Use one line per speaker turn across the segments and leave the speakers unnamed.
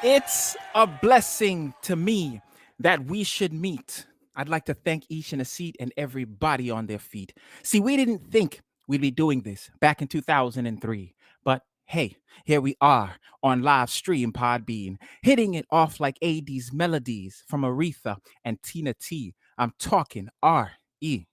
It's a blessing to me that we should meet. I'd like to thank each in a seat and everybody on their feet. See, we didn't think we'd be doing this back in 2003, but hey, here we are on live stream Podbean, hitting it off like AD's melodies from Aretha and Tina T. I'm talking RESPECT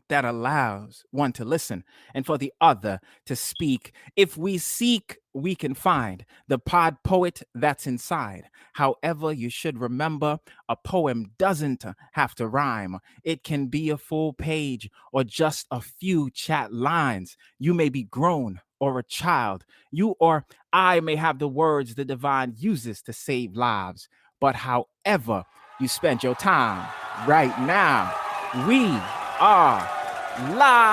that allows one to listen and for the other to speak. If we seek, we can find the pod poet that's inside. However, you should remember a poem doesn't have to rhyme. It can be a full page or just a few chat lines. You may be grown or a child. You or I may have the words the divine uses to save lives. But however you spend your time right now, we are live.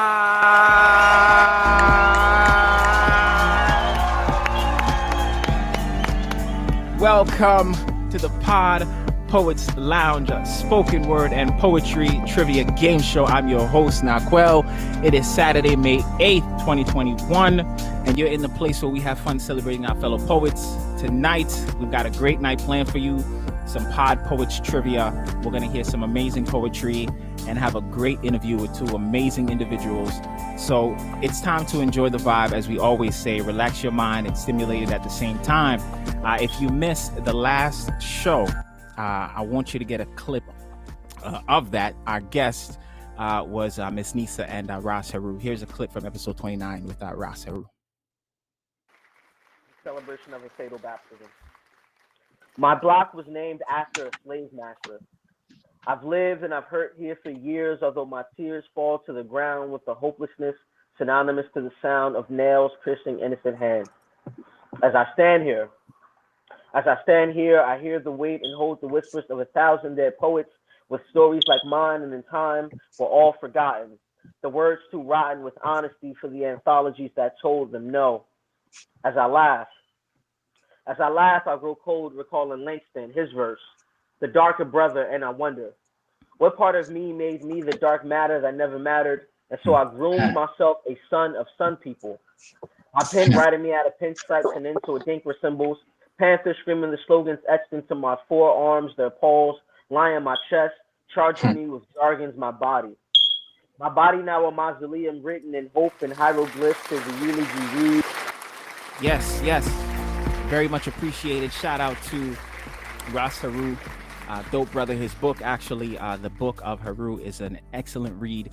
Welcome to the PodPoets Lounge, spoken word and poetry trivia game show. I'm your host, Naquel. It is Saturday, May 8th, 2021, and you're in the place where we have fun celebrating our fellow poets. Tonight, we've got a great night planned for you. Some Pod Poets trivia. We're going to hear some amazing poetry and have a great interview with two amazing individuals. So it's time to enjoy the vibe. As we always say, relax your mind and stimulate it at the same time. If you missed the last show, I want you to get a clip of that. Our guest was Miss Nisa and Ras Haru. Here's a clip from episode 29 with Ras Haru.
Celebration of a fatal baptism. My block was named after a slave master. I've lived and I've hurt here for years, although my tears fall to the ground with the hopelessness synonymous to the sound of nails piercing innocent hands. As I stand here, I hear the weight and hold the whispers of 1,000 dead poets with stories like mine and in time were all forgotten. The words too rotten with honesty for the anthologies that told them no. As I laugh, I grow cold, recalling Langston, his verse, the darker brother, and I wonder, what part of me made me the dark matter that never mattered? And so I groomed myself a son of sun people. My pen writing me out of pinstripes and into Adinkra symbols, Panthers screaming the slogans etched into my forearms, their paws lying on my chest, charging me with jargons my body. My body now a mausoleum written in hope and hieroglyphs to the eulogy read.
Yes. Very much appreciated. Shout out to Ras Haru, dope brother. His book, actually, the Book of Haru, is an excellent read.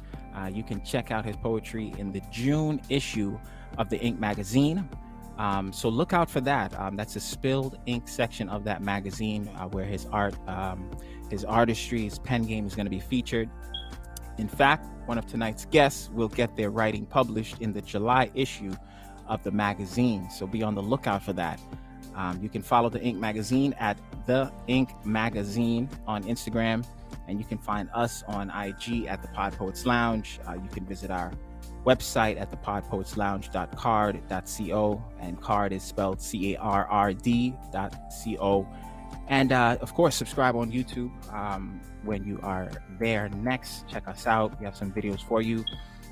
You can check out his poetry in the June issue of the Ink magazine. So look out for that. That's a spilled ink section of that magazine where his art, his artistry, his pen game is going to be featured. In fact, one of tonight's guests will get their writing published in the July issue of the magazine. So be on the lookout for that. You can follow the Ink magazine at The Ink Magazine on Instagram, and you can find us on IG at the PodPoets Lounge. You can visit our website at thepodpoetslounge.card.co, and card is spelled CARRD.co. And of course, subscribe on YouTube when you are there next. Check us out. We have some videos for you.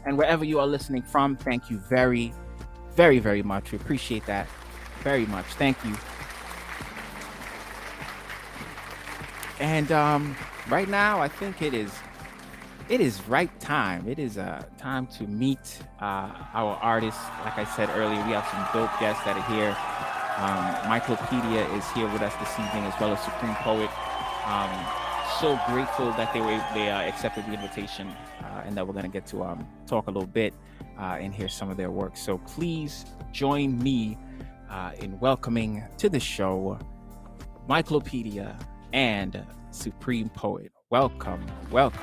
And wherever you are listening from, thank you very, very, very much. We appreciate that very much. Thank you. And right now, I think it is right time. It is time to meet our artists. Like I said earlier, we have some dope guests that are here. Miclopedia is here with us this evening, as well as Supreme Poet. So grateful that they accepted the invitation, and that we're going to get to talk a little bit and hear some of their work. So please join me in welcoming to the show Miclopedia and Supreme Poet. Welcome. Let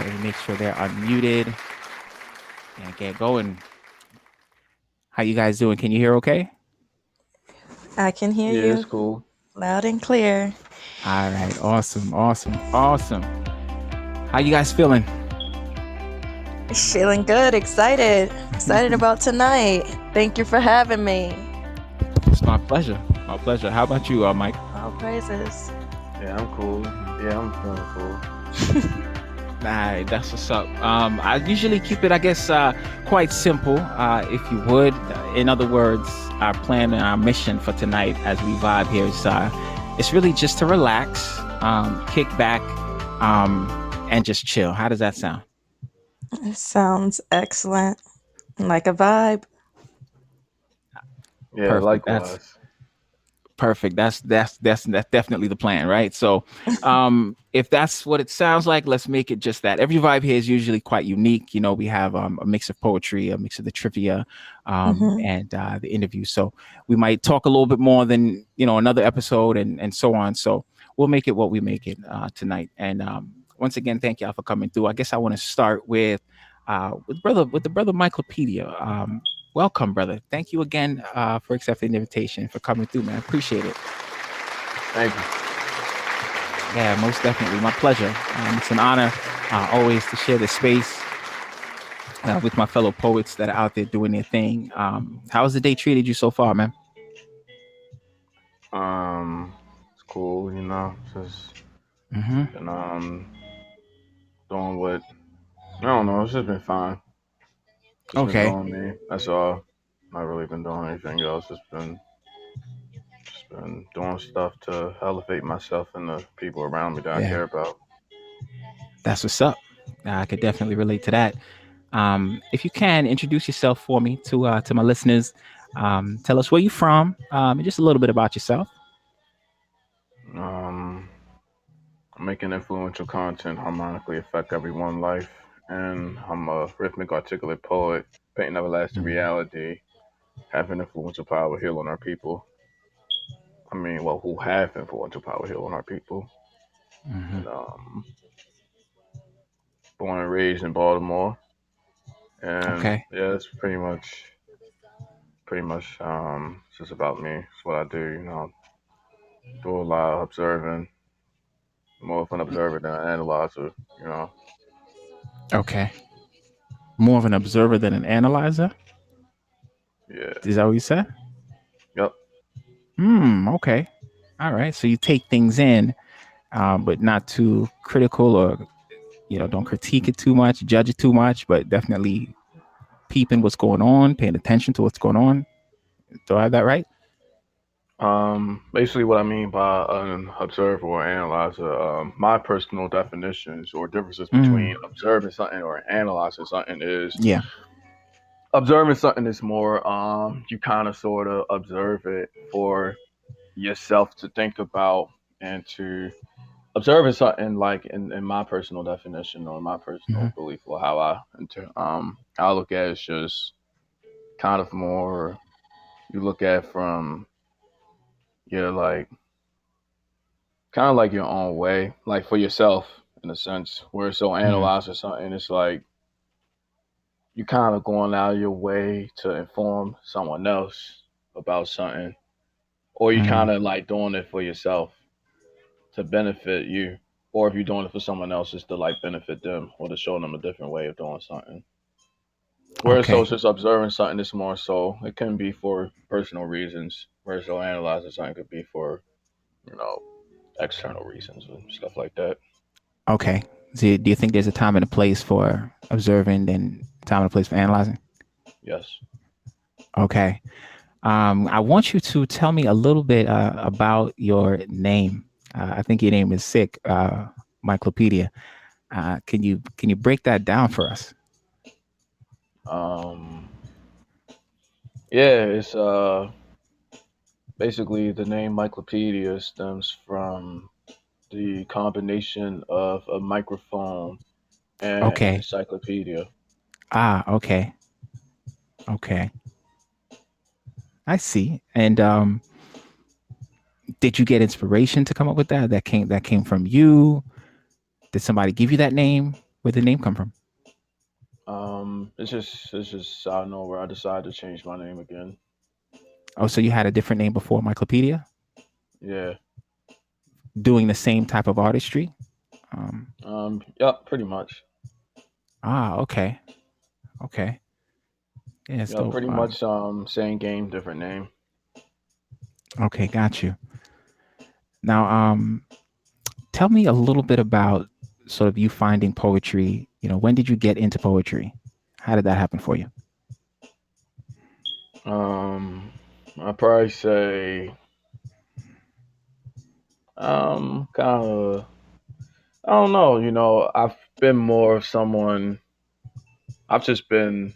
me make sure they're unmuted and get going. How you guys doing? Can you hear okay?
I can hear you.
Yeah, it's cool.
Loud and clear.
All right. Awesome. How you guys feeling?
Feeling good, excited about tonight. Thank you for having me.
It's my pleasure. How about you, Mike?
All praises.
Yeah, I'm cool. Yeah, I'm feeling cool.
Nah, that's what's up. I usually keep it, I guess, quite simple. If you would, in other words, our plan and our mission for tonight, as we vibe here, is it's really just to relax, kick back, and just chill. How does that sound?
It sounds excellent. Like a vibe.
Yeah,
Perfect. That's
likewise.
perfect. That's definitely the plan, right? So, if that's what it sounds like, let's make it just that. Every vibe here is usually quite unique. You know, we have a mix of poetry, a mix of the trivia,
Hmm.
and the interview. So we might talk a little bit more than another episode, and so on. So we'll make it what we make it tonight. And once again, thank y'all for coming through. I guess I want to start with the brother Miclopedia. Welcome, brother. Thank you again for accepting the invitation, for coming through, man. Appreciate it.
Thank you.
Yeah, most definitely. My pleasure. It's an honor always to share this space with my fellow poets that are out there doing their thing. How's the day treated you so far, man?
It's cool, just
Mm-hmm.
been doing what I don't know. It's just been fine. Just been
Okay.
doing me. That's all. Not really been doing anything else. Just been doing stuff to elevate myself and the people around me that I
Yeah,
care about.
that's what's up. I could definitely relate to that. If you can introduce yourself for me to my listeners, tell us where you're from, and just a little bit about yourself.
Um, Making influential content harmonically affect everyone's life, and I'm a rhythmic, articulate poet, painting everlasting
Mm-hmm.
reality, having influential power, healing our people. I mean, well, who have influential power, healing our people,
Mm-hmm.
and born and raised in Baltimore, and
Okay.
yeah, it's pretty much it's just about me. It's what I do. Do a lot of observing, more of an observer than an analyzer. You know,
Okay. More of an observer than an analyzer.
yeah,
Is that what you said?
yep.
Okay. All right. So you take things in, but not too critical, or don't critique it too much, judge it too much, but definitely peeping what's going on, paying attention to what's going on. Do I have that right?
Basically, what I mean by an observer or analyzer, my personal definitions or differences between
Mm.
observing something or analyzing something is
Yeah.
observing something is more you kind of sort of observe it for yourself to think about and to observing something like in my personal definition or my
Hmm.
personal belief or how I look at it is just kind of more you look at from your like kind of like your own way, like for yourself in a sense. Where so
Hmm.
analyzing something, it's like you kind of going out of your way to inform someone else about something, or you kind
Hmm.
of like doing it for yourself to benefit you, or if you're doing it for someone else, it's to like benefit them or to show them a different way of doing something. Whereas so
Okay.
it's just observing something, it's more so it can be for personal reasons. Whereas so analyzing something could be for you know external reasons and stuff like that.
Okay. So do you think there's a time and a place for observing and time and a place for analyzing?
Yes.
Okay. I want you to tell me a little bit about your name. I think your name is sick, Miclopedia. Can you break that down for us?
Um, yeah, it's basically the name Miclopedia stems from the combination of a microphone and an
Okay.
encyclopedia.
Okay. Okay. I see. And did you get inspiration to come up with that? That came from you? Did somebody give you that name? Where did the name come from?
It's just out of nowhere. I decided to change my name again.
Oh, so you had a different name before Miclopedia,
Yeah.
doing the same type of artistry? Um,
Yep. Pretty much.
okay. Okay. Yeah, it's
Yep.
dope.
Pretty much. Same game, different name.
Okay, got you. Now, tell me a little bit about sort of you finding poetry? When did you get into poetry? How did that happen for you?
I'd probably say kind of, I don't know. I've been more of someone. I've just been.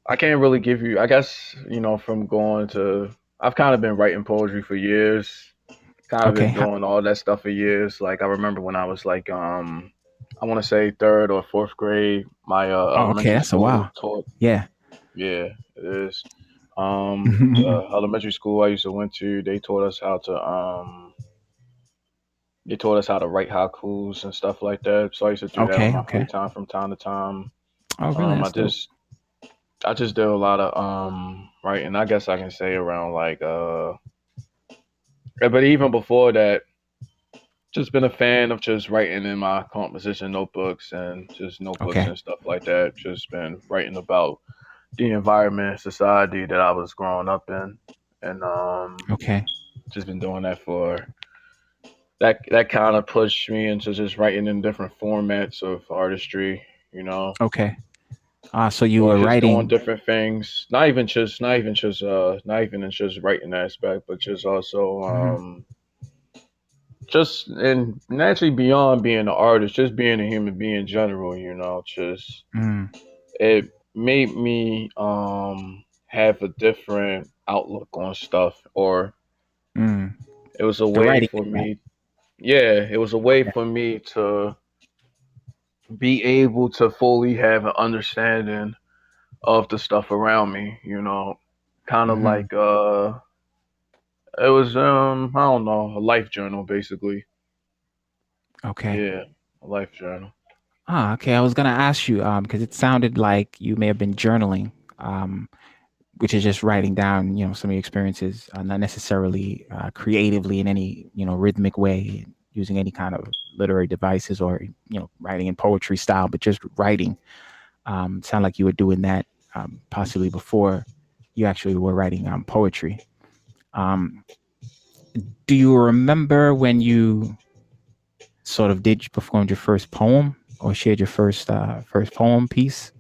I can't really give you. I guess from going to. I've kind of been writing poetry for years. Kind of
Okay.
been doing all that stuff for years. Like I remember when I was like I want to say third or fourth grade. My
Oh, okay.
elementary
That's a
school
while.
taught.
Yeah.
Yeah, it is. The elementary school I used to went to, they taught us how to write haikus and stuff like that. So I used to do that on
Okay.
my free
Okay.
time from time to time.
Oh, really?
I
That's dope.
just did a lot of writing. I guess I can say around like but even before that, just been a fan of just writing in my composition notebooks and just notebooks
Okay.
and stuff like that. Just been writing about the environment, society that I was growing up in, and
Okay.
just been doing that for that kind of pushed me into just writing in different formats of artistry, you know,
Okay. So you
or
were
just doing
writing.
different things. Not even in just writing aspect, but just also
Mhm.
just and naturally beyond being an artist, just being a human being in general, just
Mm,
it made me have a different outlook on stuff, or
mm.
it was a
The
way
writing
for
did that.
me. Yeah, it was a way
Okay.
for me to be able to fully have an understanding of the stuff around me, kind of
Hmm.
like it was I don't know, a life journal basically.
Okay.
Yeah, a life journal.
Okay. I was gonna ask you, because it sounded like you may have been journaling, which is just writing down, some of your experiences, not necessarily creatively in any, rhythmic way, using any kind of literary devices or, writing in poetry style, but just writing. Sound like you were doing that possibly before you actually were writing poetry. Um, do you remember when you sort of did performed your first poem or shared your first poem piece?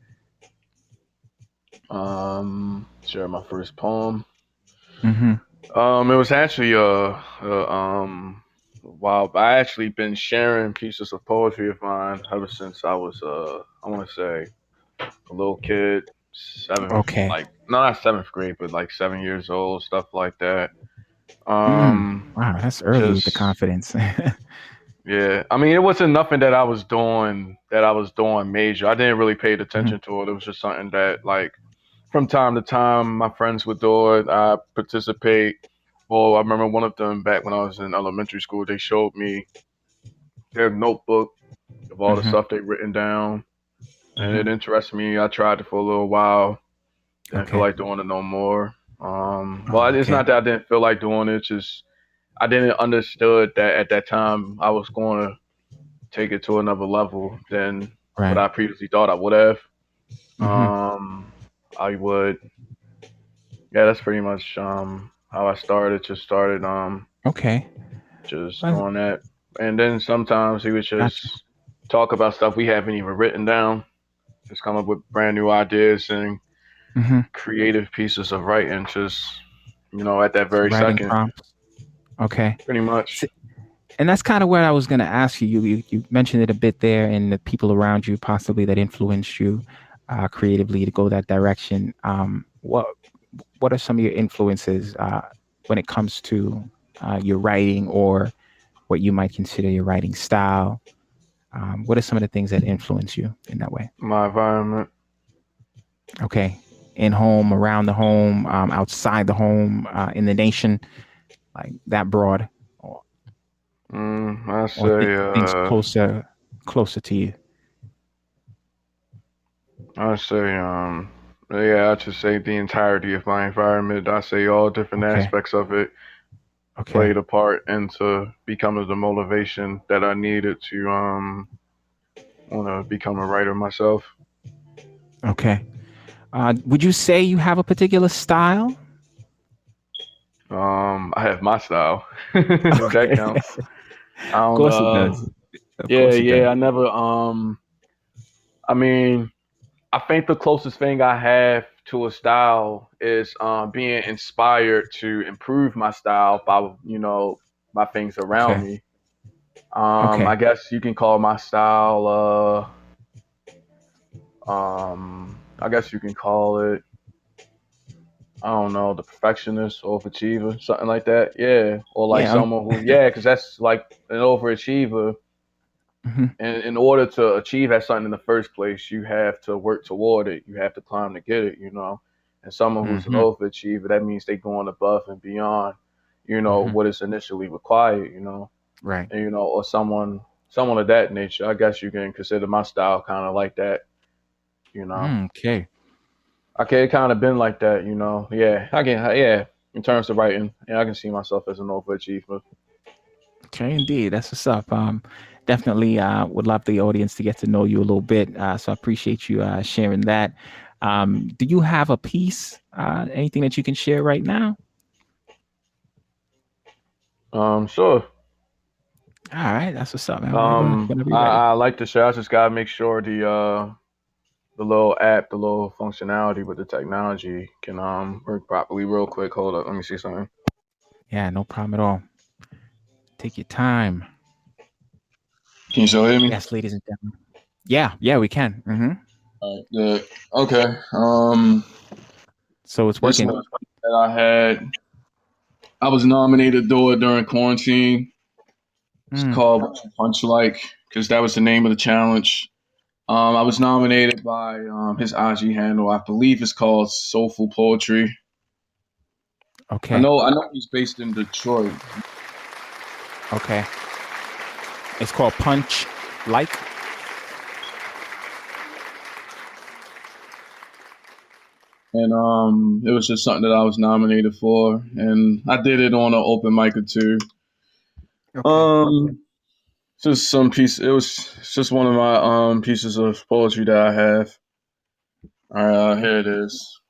Share my first poem.
Mm-hmm.
It was actually wow. I actually been sharing pieces of poetry of mine ever since I was I want to say a little kid, seventh,
Okay.
like no, not seventh grade, but like 7 years old, stuff like that.
Mm.
Um,
Wow, that's early with the
just
confidence.
yeah. I mean, it wasn't nothing that I was doing major. I didn't really pay
Mhm.
attention to it. It was just something that like from time to time my friends would do it. I participate. Well, I remember one of them back when I was in elementary school. They showed me their notebook of all the
Mhm.
stuff they'd written down, and it
Mhm.
interested me. I tried it for a little while. Didn't feel
Okay.
like doing it no more.
Oh,
Well, it's
okay.
not that I didn't feel like doing it. It's just I didn't understood that at that time I was going to take it to another level than what
Right.
I previously thought I would have.
Mhm.
Um, I would, yeah, that's pretty much how I started. Just started
Okay.
just
Well,
doing that, and then sometimes he would
gotcha.
just talk about stuff we haven't even written down. Just come up with brand new ideas and
Mhm.
creative pieces of writing. Just at that
So
very
writing
second,
prompts. Okay.
pretty much.
And that's kind of what I was going to ask you. You mentioned it a bit there, and the people around you possibly that influenced you creatively to go that direction. What are some of your influences when it comes to your writing or what you might consider your writing style? What are some of the things that influence you in that way?
My environment.
Okay, in home, around the home, outside the home, in the nation, like that broad, or,
I
or
say
things closer to you.
I say, yeah, I just say the entirety of my environment. I say all different
Okay.
aspects of it
Okay.
played a part into becoming the motivation that I needed to want to become a writer myself.
Okay. Would you say you have a particular style?
I have my style, if that
Okay.
counts. I
Of
don't
course it does. Of
Yeah,
course you
yeah.
did.
I never. I mean, I think the closest thing I have to a style is being inspired to improve my style by by things around
Okay.
me.
Okay.
I guess you can call my style. I guess you can call it. I don't know, the perfectionist or overachiever, something like that. Yeah, or like
Yeah.
someone who, yeah, because that's like an overachiever.
Mhm.
And in order to achieve that something in the first place, you have to work toward it. You have to climb to get it, you know. And someone who's an
Mhm.
overachiever, that means they going above and beyond,
Mhm.
what is initially required,
Right.
and or someone of that nature. I guess you can consider my style kind of like that, you know.
Okay.
Okay, it kind of been like that, Yeah, I can, yeah. In terms of writing, yeah, I can see myself as an overachiever.
Okay, indeed. That's what's up. Definitely would love the audience to get to know you a little bit. So I appreciate you sharing that. Do you have a piece, anything that you can share right now?
Sure.
All right, that's what's up, man. Whenever you're ready.
I like to share. I just gotta make sure the little app, the little functionality with the technology can work properly. Real quick, hold up, let me see something.
Yeah, no problem at all. Take your time.
Can you still hear me?
Yes, ladies and gentlemen. Yeah, we can.
All right, good. Okay.
So it's
This
working.
one that I had, I was nominated to do it during quarantine. It's
Mm,
called What You Punch Like, because that was the name of the challenge. I was nominated by his IG handle. I believe it's called Soulful Poetry.
okay.
I know he's based in Detroit.
Okay. It's called Punch Like.
And it was just something that I was nominated for, and I did it on an open mic or two.
Okay.
Um, just some piece. It's just one of my pieces of poetry that I have. All right, here it is.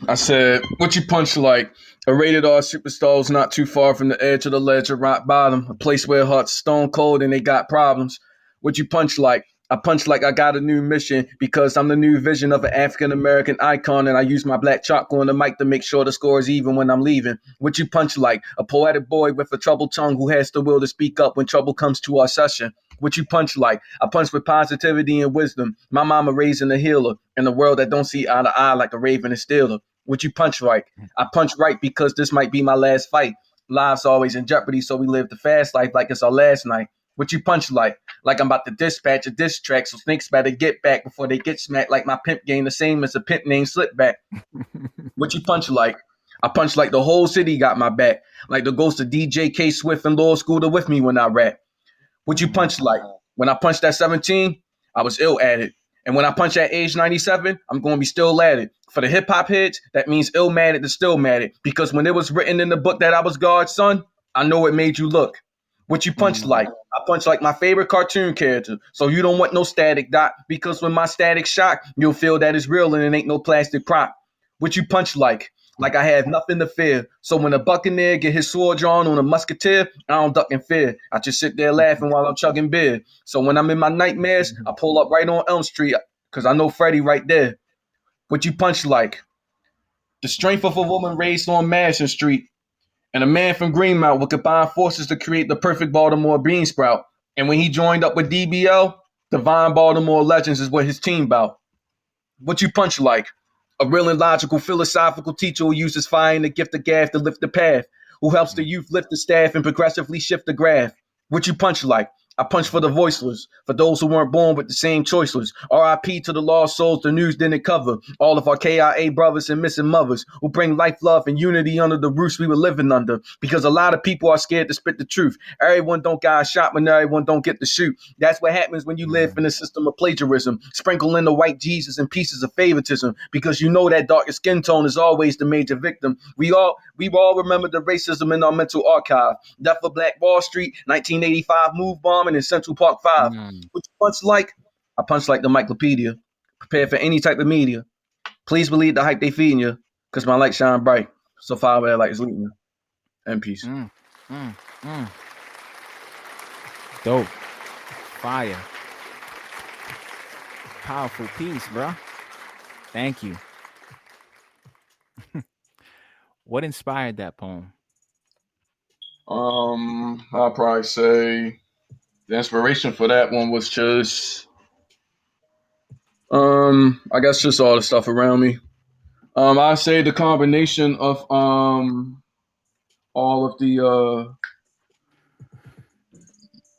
I said, "What you punch like? A rated R superstar's not too far from the edge of the ledge of rock bottom, a place where hearts stone cold and they got problems. What you punch like? I punch like I got a new mission because I'm the new vision of an African American icon, and I use my black chalk on the mic to make sure the score is even when I'm leaving. What you punch like? A poetic boy with a troubled tongue who has the will to speak up when trouble comes to our session. What you punch like? I punch with positivity and wisdom. My mama raising a healer in a world that don't see eye to eye like a raven and stealer. What you punch right? I punch right because this might be my last fight. Lives always in jeopardy, so we live the fast life like it's our last night. What you punch like? Like I'm about to dispatch a diss track, so snakes better get back before they get smacked. Like my pimp game, the same as a pimp named Slipback. What you punch like? I punch like the whole city got my back. Like the ghost of DJ K Swift and Lord Scooter with me when I rap. What you punch like? When I punched at 17, I was ill at it. And when I punch at age 97, I'm going to be still at it. For the hip hop heads, that means ill mad to still mad it. Because when it was written in the book that I was God's son, I know it made you look. What you punch like? I punch like my favorite cartoon character. So you don't want no static dot. Because when my static shock, you'll feel that it's real and it ain't no plastic prop. What you punch like? Like I have nothing to fear. So when a buccaneer get his sword drawn on a musketeer, I don't duck in fear. I just sit there laughing while I'm chugging beer. So when I'm in my nightmares, I pull up right on Elm Street because I know Freddy right there. What you punch like? The strength of a woman raised on Madison Street and a man from Greenmount would combine forces to create the perfect Baltimore bean sprout. And when he joined up with DBL, Divine Baltimore Legends is what his team bout. What you punch like? A real and logical philosophical teacher who uses fire and the gift of gab to lift the path, who helps the youth lift the staff and progressively shift the graph. What you punch like? I punch for the voiceless, for those who weren't born with the same choiceless. RIP to the lost souls the news didn't cover. All of our KIA brothers and missing mothers who bring life, love, and unity under the roofs we were living under. Because a lot of people are scared to spit the truth. Everyone don't get a shot when everyone don't get to shoot. That's what happens when you live in a system of plagiarism. Sprinkle in the white Jesus and pieces of favoritism. Because you know that darker skin tone is always the major victim. We all remember the racism in our mental archive. Death of Black Wall Street, 1985 move bombing in Central Park 5. Which punch like? I punch like the Miclopedia. Prepare for any type of media. Please believe the hype they feeding you, because my light shine bright. So far away like it's leading you. And peace.
Mm, mm, mm. Dope. Fire. Powerful piece, bro. Thank you. What inspired that poem?
I'll probably say the inspiration for that one was just, I guess just all the stuff around me. I say the combination of all of the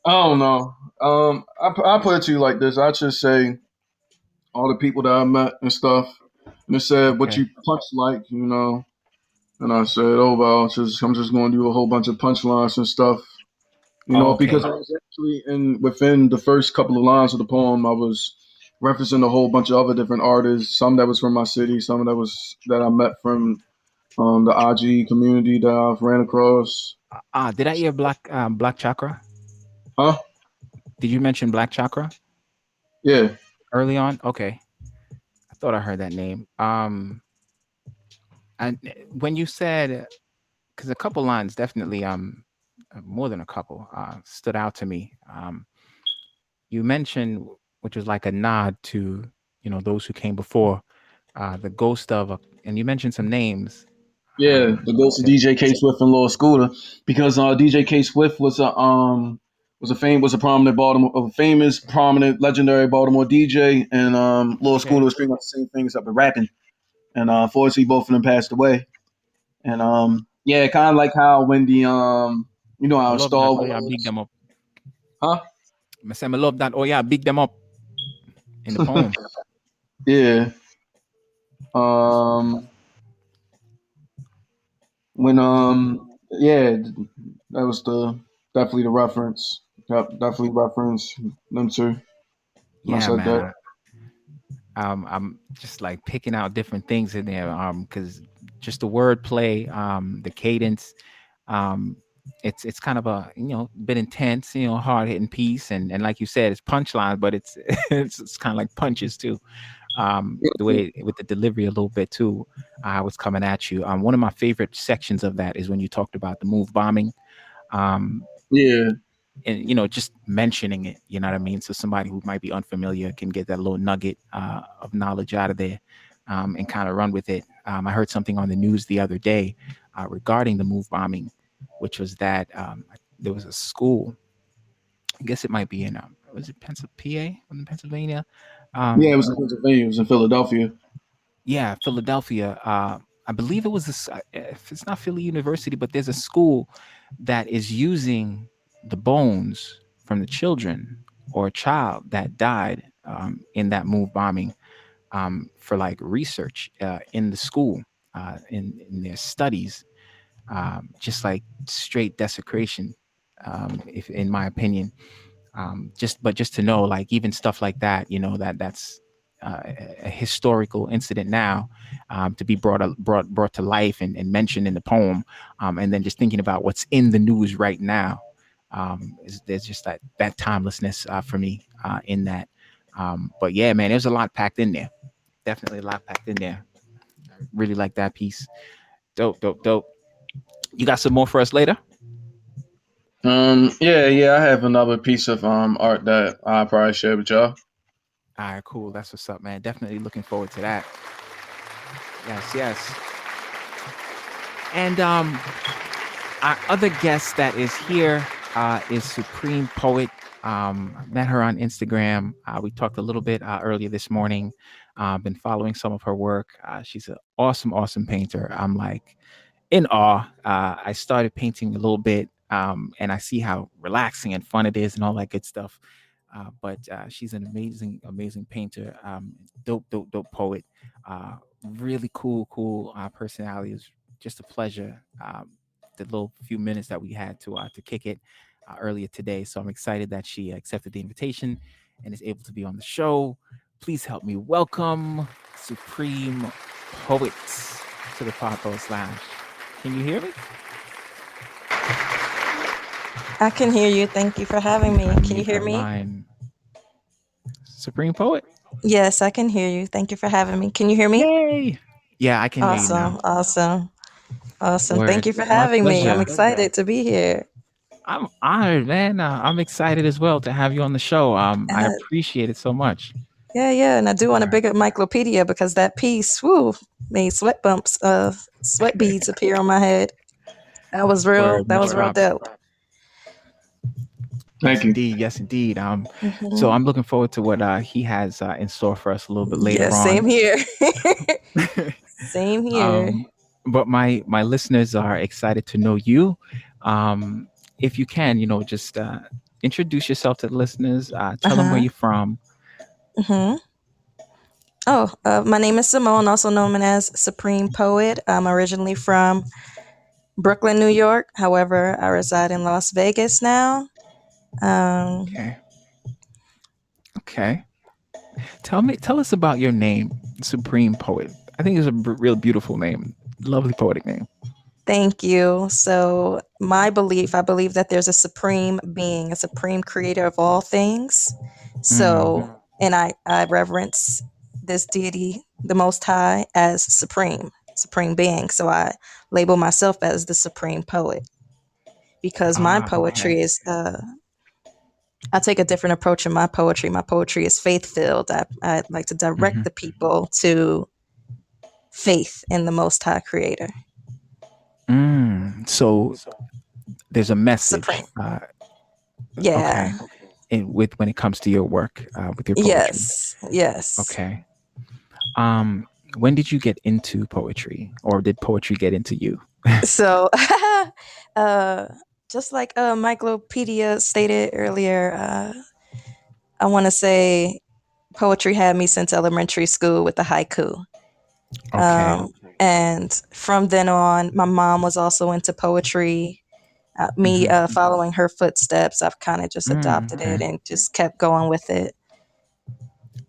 I don't know. I put it to you like this. I just say all the people that I met and stuff, and it said what
Okay.
you punch like, you know. And I said, oh well, I'm just going to do a whole bunch of punchlines and stuff, you know,
Okay.
because I was actually within the first couple of lines of the poem, I was referencing a whole bunch of other different artists. Some that was from my city, some that I met from the IG community that I've ran across.
Did I hear Black Chakra?
Huh?
Did you mention Black Chakra
Yeah.
early on? Okay. I thought I heard that name. And when you said, because a couple lines definitely, more than a couple, stood out to me. You mentioned, which was like a nod to, those who came before, the ghost of, and you mentioned some names.
Yeah, the ghost of
That,
DJ K Swift and Lord Scooter, because DJ K Swift was a prominent Baltimore, a famous, prominent, legendary Baltimore DJ, and Lord
okay.
Scooter was pretty much the same thing except for rapping. And unfortunately, both of them passed away. And yeah, kind of like how when the you know
I
how
love that.
Star
Oh yeah, big
Wars,
them up.
huh?
I say I love that. Oh yeah, big them up in the poem.
Yeah. Um, when yeah, that was definitely the reference. Definitely reference them two when I
Yeah,
said that.
man. I'm just like picking out different things in there. Because just the wordplay, the cadence, um, it's kind of a bit intense, hard hitting piece, and like you said, it's punchline, but it's it's kind of like punches too. The way with the delivery a little bit too. I was coming at you. One of my favorite sections of that is when you talked about the move bombing. Um,
Yeah,
and just mentioning it, you know what I mean, so somebody who might be unfamiliar can get that little nugget of knowledge out of there, and kind of run with it. I heard something on the news the other day regarding the move bombing, which was that there was a school, I guess it might be in was it Pennsylvania,
yeah.
um,
It was in Pennsylvania. It was in Philadelphia.
yeah, Philadelphia. I believe it was if it's not Philly University, but there's a school that is using the bones from the children or a child that died in that move bombing, for like research in the school, in their studies, just like straight desecration, if in my opinion. Just to know, like, even stuff like that, that's a historical incident now, to be brought to life and mentioned in the poem, and then just thinking about what's in the news right now, there's just that timelessness for me in that. But yeah, man, there's a lot packed in there. Definitely a lot packed in there. Really like that piece. Dope, dope, dope. You got some more for us later?
Yeah. I have another piece of art that I probably share with y'all.
All right, cool. That's what's up, man. Definitely looking forward to that. Yes, yes. And our other guest that is here is Supreme Poet. Met her on Instagram. We talked a little bit earlier this morning. Been following some of her work. She's an awesome, awesome painter. I'm like in awe. I started painting a little bit, and I see how relaxing and fun it is and all that good stuff. But she's an amazing, amazing painter. Dope, dope, dope poet. Really cool, cool personality. It was just a pleasure. The little few minutes that we had to kick it earlier today. So I'm excited that she accepted the invitation and is able to be on the show. Please help me welcome Supreme Poets to the PodPoets Lounge. Can you hear me?
I can hear you. Thank you for having me. Can you
Unmute
hear
her
me?
line. Supreme Poet.
Yes, I can hear you. Thank you for having me. Can you hear me?
Yay! Yeah, I can hear you
Awesome,
now.
awesome, awesome. Thank
Word.
you for
My
having me. I'm
pleasure.
excited to be here.
I'm honored, man. I'm excited as well to have you on the show. I
Uh,
appreciate it so much.
yeah, and I do
All
want to
right.
big up Miclopedia because that piece, whoo, made sweat bumps, sweat beads appear on my head. That was real.
Word,
That
much
was real
props.
dope.
Thank
Yes,
you.
indeed. Yes, indeed. So
Hmm.
I'm looking forward to what he has in store for us a little bit
Yeah,
later
same
on.
here. Same here.
um, but my listeners are excited to know you. If you can, just introduce yourself to the listeners.
Uh
Tell them where
huh.
you're from.
Hmm. Oh, my name is Simone, also known as Supreme Poet. I'm originally from Brooklyn, New York. However, I reside in Las Vegas now. Um,
Okay. Okay. Tell us about your name, Supreme Poet. I think it's a real beautiful name, lovely poetic name.
Thank you. So, I believe that there's a supreme being, a supreme creator of all things.
Mm,
So, and I reverence this deity, the Most High, as supreme being. So, I label myself as the supreme poet because my
okay.
poetry is, I take a different approach in my poetry. My poetry is faith filled. I like to direct
Hmm.
the people to faith in the Most High Creator.
So there's a message.
Supreme. Yeah.
Okay. With when it comes to your work, with your poetry.
Yes, yes.
Okay. Um, when did you get into poetry, or did poetry get into you?
So, uh, just like Miclopedia stated earlier, I want to say poetry had me since elementary school with the haiku.
Okay.
And from then on, my mom was also into poetry. Me
Hmm.
following her footsteps, I've kind of just adopted it
Okay.
and just kept going with it.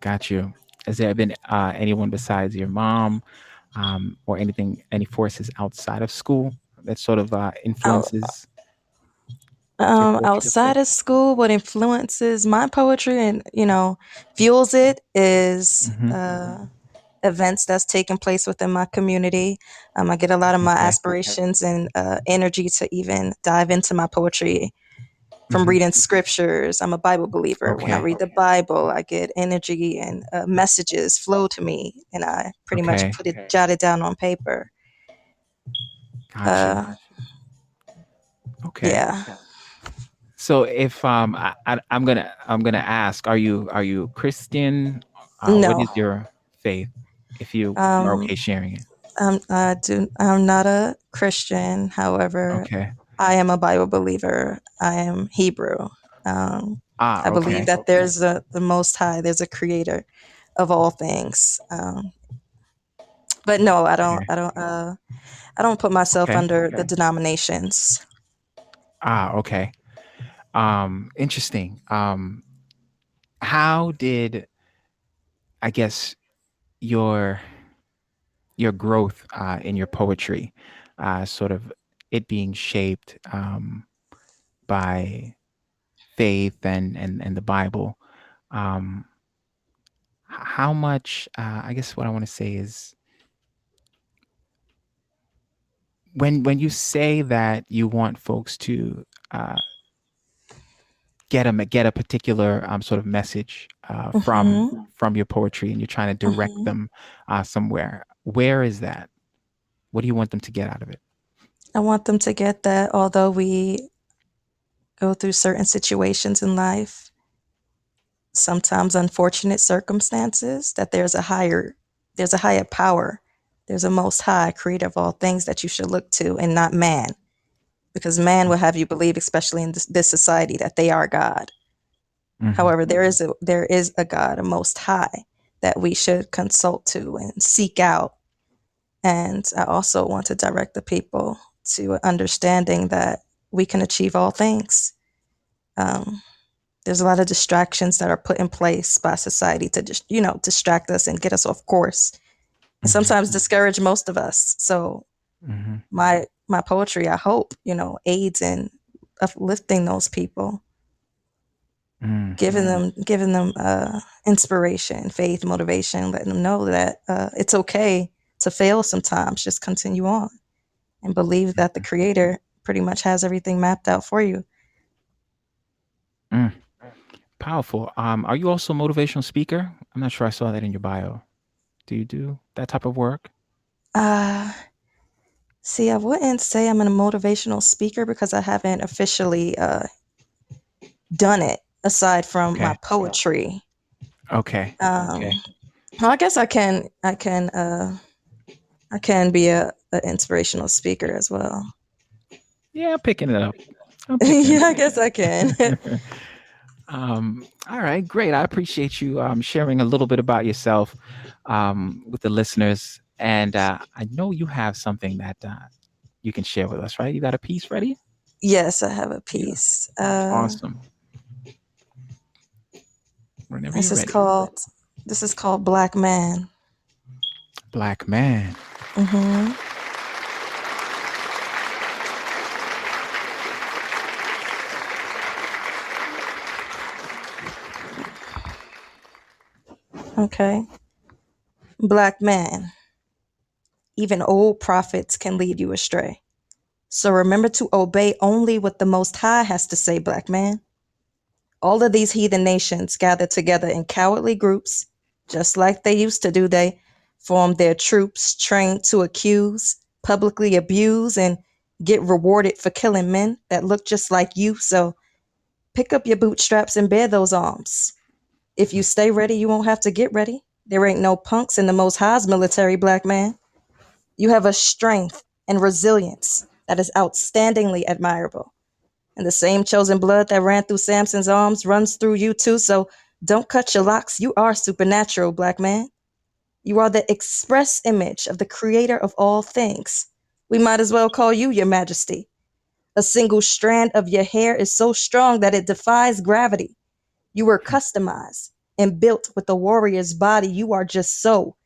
Got you. Has there been anyone besides your mom, or any forces outside of school that sort of
Out,
influences your poetry?
outside of school, what influences my poetry and fuels it is
Hmm.
events that's taking place within my community. I get a lot of my
Okay.
aspirations and energy to even dive into my poetry from
Hmm.
reading scriptures. I'm a Bible believer. When I
Okay.
read the Bible, I get energy and messages flow to me, and I pretty much
Okay.
put it jotted down on paper.
Got you.
Uh,
Okay.
yeah.
So if I'm gonna ask, are you Christian? What
No.
is your faith? If you are
Um,
okay sharing it.
I'm not a Christian. However,
Okay.
I am a Bible believer. I am Hebrew. Um, I believe
Okay.
that there's the Most High. There's a Creator of all things. But no, I don't.
Okay.
I don't put myself
Okay.
under the denominations.
Okay. Interesting. How did, I guess, your your growth in your poetry, sort of it being shaped by faith and the Bible? Um, how much? I guess what I want to say is, when you say that you want folks to uh, get a particular sort of message
Hmm.
from your poetry, and you're trying to direct
Hmm.
them somewhere, where is that? What do you want them to get out of it?
I want them to get that although we go through certain situations in life, sometimes unfortunate circumstances, that there's a higher power. There's a most high creator of all things that you should look to and not man. Because man will have you believe, especially in this society, that they are God.
Hmm.
However, there is a God, a most high, that we should consult to and seek out. And I also want to direct the people to understanding that we can achieve all things. Um, there's a lot of distractions that are put in place by society to just distract us and get us off course, and
Hmm.
sometimes discourage most of us. So
Hmm.
my poetry, I hope, aids in uplifting those people,
Mm.
giving them inspiration, faith, motivation, letting them know that it's okay to fail sometimes. Just continue on and believe that the creator pretty much has everything mapped out for you.
Powerful. Are you also a motivational speaker? I'm not sure I saw that in your bio. Do you do that type of work?
Uh, See, I wouldn't say I'm a motivational speaker because I haven't officially done it aside from my
Okay.
poetry.
Okay.
Um,
Okay.
well, I guess I can be a inspirational speaker as well.
Yeah, I'm picking it up. I'm picking
Yeah,
it
I guess I can.
up. All right, great. I appreciate you sharing a little bit about yourself with the listeners. And I know you have something that you can share with us, right? You got a piece ready?
Yes, I have a
Yeah.
piece.
Awesome. Whenever
This
you're
is
ready.
called this is called Black Man.
Black man.
hmm Okay. Black man. Even old prophets can lead you astray. So remember to obey only what the Most High has to say, black man. All of these heathen nations gather together in cowardly groups, just like they used to do. They form their troops trained to accuse, publicly abuse, and get rewarded for killing men that look just like you. So pick up your bootstraps and bear those arms. If you stay ready, you won't have to get ready. There ain't no punks in the Most High's military, black man. You have a strength and resilience that is outstandingly admirable. And the same chosen blood that ran through Samson's arms runs through you too. So don't cut your locks. You are supernatural, black man. You are the express image of the creator of all things. We might as well call you your majesty. A single strand of your hair is so strong that it defies gravity. You were customized and built with a warrior's body. You are just so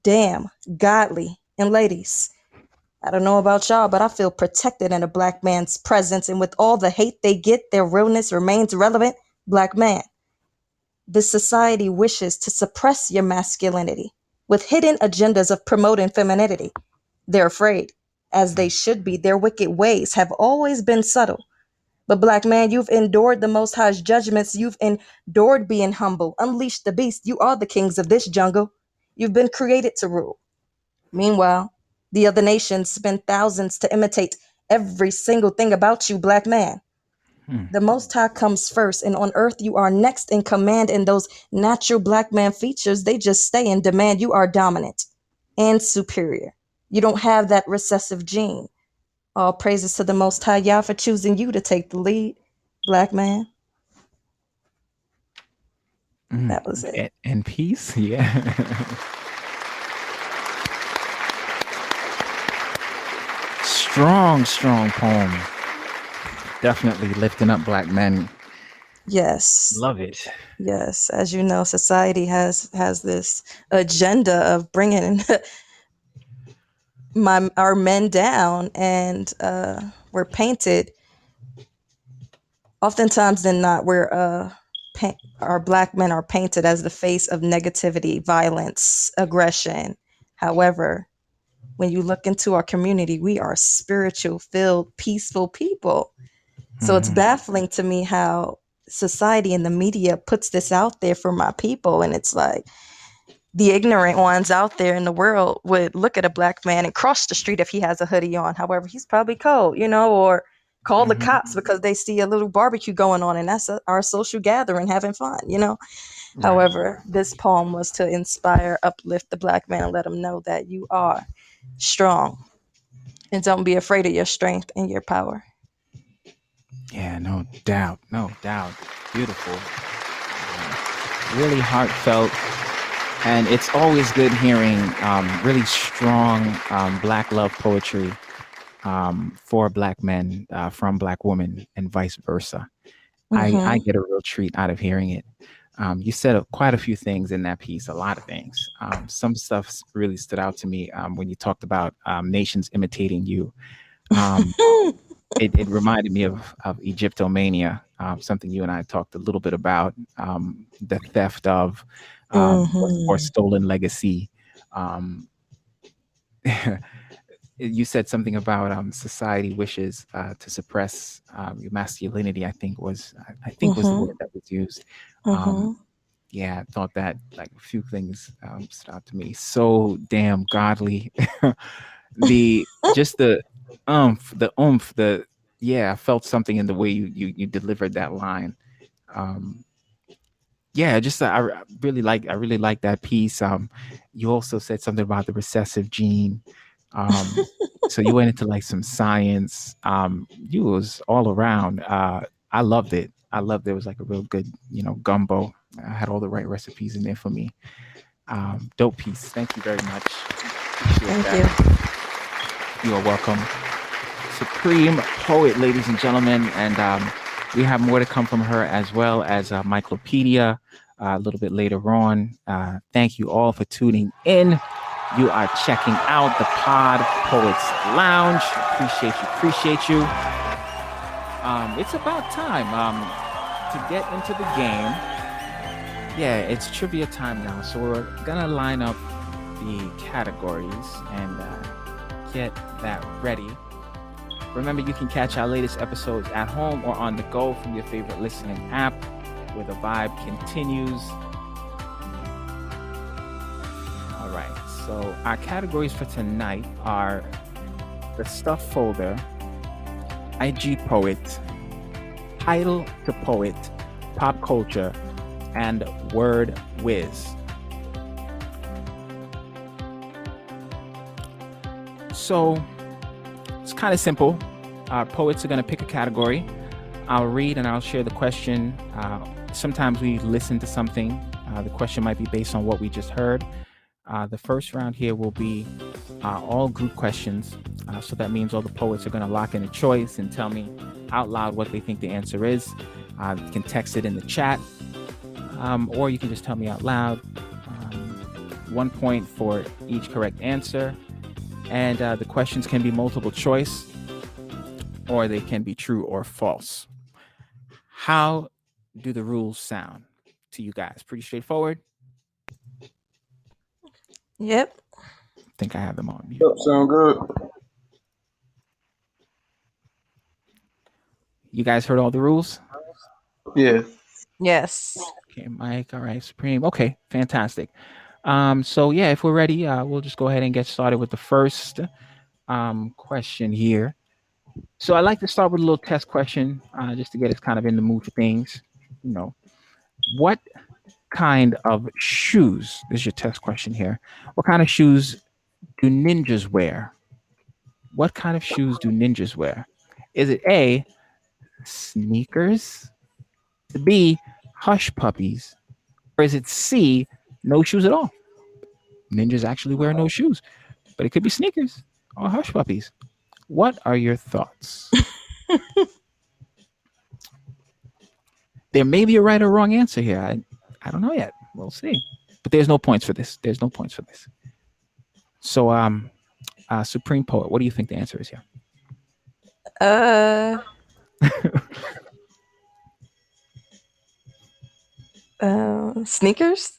damn godly. And ladies, I don't know about y'all, but I feel protected in a black man's presence. And with all the hate they get, their realness remains relevant. Black man, this society wishes to suppress your masculinity with hidden agendas of promoting femininity. They're afraid, as they should be. Their wicked ways have always been subtle. But black man, you've endured the Most High's judgments. You've endured being humble. Unleash the beast. You are the kings of this jungle. You've been created to rule. Meanwhile, the other nations spend thousands to imitate every single thing about you, black man.
Hmm.
The Most High comes first, and on earth you are next in command, and those natural black man features, they just stay in demand. You are dominant and superior. You don't have that recessive gene. All praises to the Most High Yah for choosing you to take the lead, black man. That was it.
And peace. Yeah. Strong poem. Definitely lifting up black men.
Yes.
Love it.
Yes, as you know, society has this agenda of bringing our men down, and we're painted. Oftentimes than not, our black men are painted as the face of negativity, violence, aggression. However, when you look into our community, we are spiritual, filled, peaceful people. So it's baffling to me how society and the media puts this out there for my people. And it's like the ignorant ones out there in the world would look at a black man and cross the street if he has a hoodie on. However, he's probably cold, or call the cops because they see a little barbecue going on and that's our social gathering, having fun.
Right.
However, this poem was to inspire, uplift the black man and let him know that you are strong and don't be afraid of your strength and your power.
Yeah, no doubt. Beautiful. Really heartfelt. And it's always good hearing really strong black love poetry for black men from black women and vice versa. I get a real treat out of hearing it. You said quite a few things in that piece, a lot of things. Some stuff really stood out to me when you talked about nations imitating you. It reminded me of Egyptomania, something you and I talked a little bit about, the theft of or stolen legacy. you said something about society wishes to suppress your masculinity. I think was the
Mm-hmm.
word that was used. Um,
Mm-hmm.
yeah, I thought that like a few things stood out to me. So damn godly. the just the yeah, I felt something in the way you delivered that line. Um, yeah, just I really like that piece. You also said something about the recessive gene. Um, so you went into like some science. You was all around. I loved it. I loved it. It was like a real good, gumbo. I had all the right recipes in there for me. Dope piece. Thank you very much. Appreciate
Thank you.
that. You are welcome. Supreme poet, ladies and gentlemen, and we have more to come from her as well as Miclopedia a little bit later on. Thank you all for tuning in. You are checking out the Pod Poets Lounge. Appreciate you. It's about time to get into the game. Yeah, it's trivia time now, so we're gonna line up the categories and get that ready. Remember, you can catch our latest episodes at home or on the go from your favorite listening app, where the vibe continues. All right, so our categories for tonight are the Stuff Folder, IG Poet, Title to Poet, Pop Culture, and Word Whiz. So it's kind of simple. Our poets are going to pick a category. I'll read and I'll share the question. Sometimes we listen to something. The question might be based on what we just heard. The first round here will be all group questions. So that means all the poets are going to lock in a choice and tell me out loud what they think the answer is. You can text it in the chat, or you can just tell me out loud. 1 point for each correct answer. And the questions can be multiple choice, or they can be true or false. How do the rules sound to you guys? Pretty straightforward.
Yep.
I think I have them on mute.
Yep, sound good.
You guys heard all the rules?
Yeah.
Yes.
Okay, Mike. All right, Supreme. Okay, fantastic. So yeah, if we're ready, we'll just go ahead and get started with the first question here. So I like to start with a little test question, just to get us kind of in the mood for things. What kind of shoes? This is your test question here. What kind of shoes do ninjas wear? What kind of shoes do ninjas wear? Is it A, sneakers, B, hush puppies, or is it C, no shoes at all? Ninjas actually wear no shoes, but it could be sneakers or hush puppies. What are your thoughts? There may be a right or wrong answer here. I don't know yet. We'll see. But there's no points for this. So, Supreme Poet, what do you think the answer is here?
Sneakers.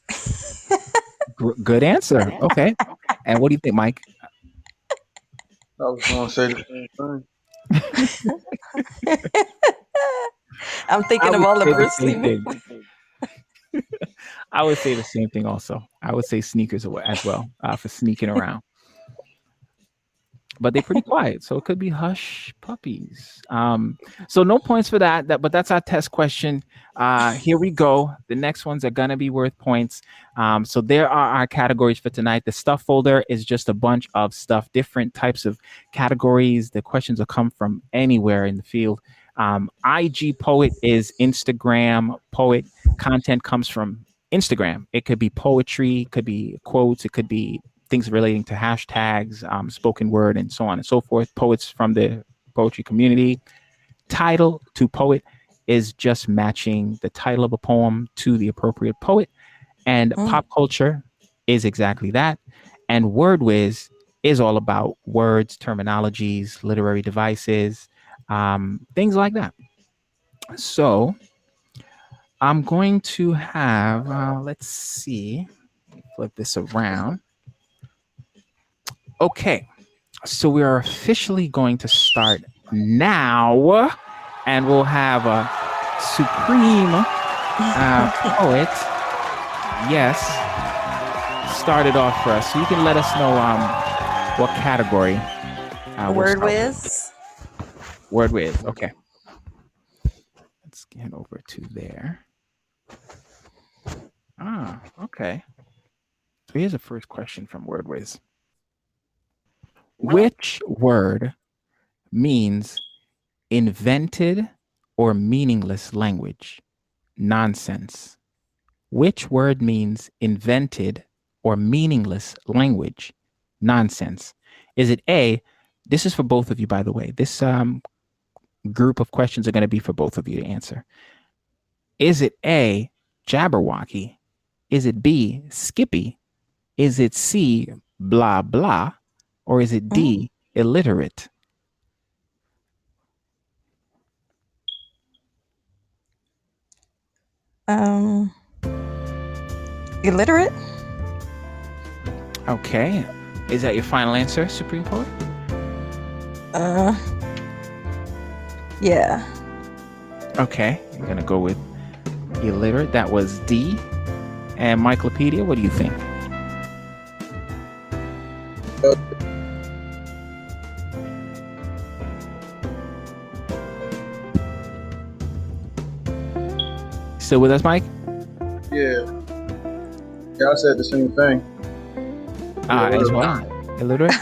Good answer. Okay. And what do you think, Mike?
I was going to say the same thing.
I'm thinking of all the Bruce Lee movies.
I would say the same thing also. I would say sneakers as well, for sneaking around. But they're pretty quiet, so it could be hush puppies. So no points for that. But that's our test question. Here we go. The next ones are gonna be worth points. So there are our categories for tonight. The stuff folder is just a bunch of stuff, different types of categories. The questions will come from anywhere in the field. IG Poet is Instagram poet. Content comes from Instagram. It could be poetry, it could be quotes, it could be things relating to hashtags, spoken word, and so on and so forth. Poets from the poetry community. Title to Poet is just matching the title of a poem to the appropriate poet. And Pop Culture is exactly that. And Word Whiz is all about words, terminologies, literary devices, things like that. So I'm going to have, let's see, flip this around. Okay, So we are officially going to start now, and we'll have a supreme poet, yes, started off for us. So you can let us know what category.
Word whiz.
Word whiz. Okay. Let's get over to there. Okay. So here's the first question from Word Whiz. Which word means invented or meaningless language? Nonsense. Which word means invented or meaningless language? Nonsense. Is it A? This is for both of you, by the way. This group of questions are going to be for both of you to answer. Is it A, Jabberwocky? Is it B, Skippy? Is it C, blah, blah? Or is it D, illiterate?
Illiterate?
Okay. Is that your final answer, Supreme Poet?
Yeah.
Okay. You're going to go with illiterate. That was D. And Miclopedia, what do you think? Still with us, Mike?
Yeah. Yeah, I said the same thing.
As well. Illiterate?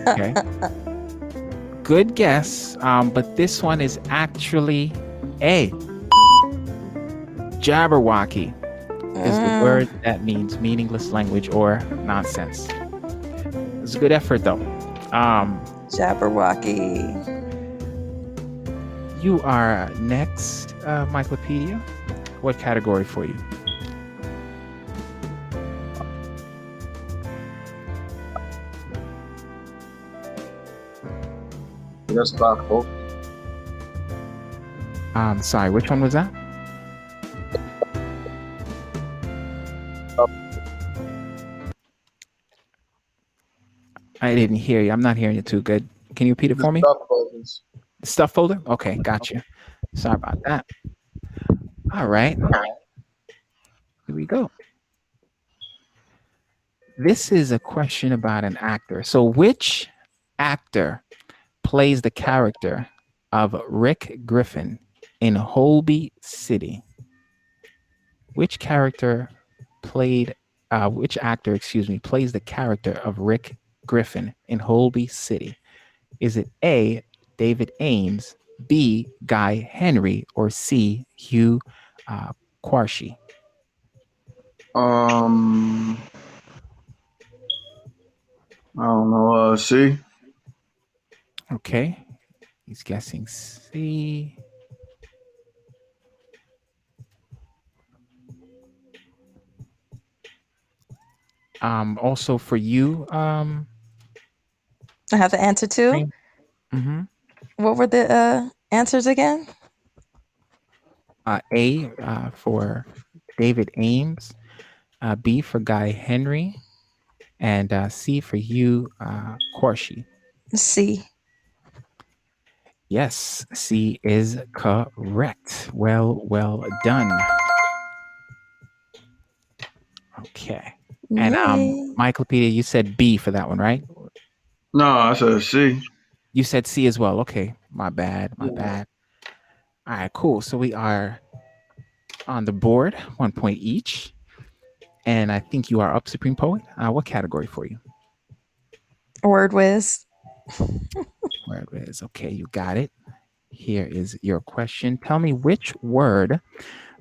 Okay. Good guess. But this one is actually A. Jabberwocky is the word that means meaningless language or nonsense. It's a good effort, though.
Jabberwocky.
You are next, Miclopedia. What category for you?
That's possible.
Sorry, which one was that? I didn't hear you. I'm not hearing you too good. Can you repeat it for me? Stuff folder? Okay, gotcha. Sorry about that. All right. Here we go. This is a question about an actor. So which actor plays the character of Rick Griffin in Holby City? Which actor, plays the character of Rick Griffin in Holby City? Is it A, David Ames, B, Guy Henry, or C, Hugh Quarshie?
I don't know. C.
Okay, he's guessing C. Also for you,
I have the answer too.
Mm-hmm.
What were the answers again?
A for David Ames, B for Guy Henry, and C for Hugh Quarshie.
C.
Yes, C is correct. Well done. Okay. And Miclopedia, you said B for that one, right?
No, I said C.
You said C as well. Okay, my bad. All right, cool. So we are on the board, 1 point each. And I think you are up, Supreme Poet. What category for you?
Word whiz.
Word whiz. Okay, you got it. Here is your question. Tell me which word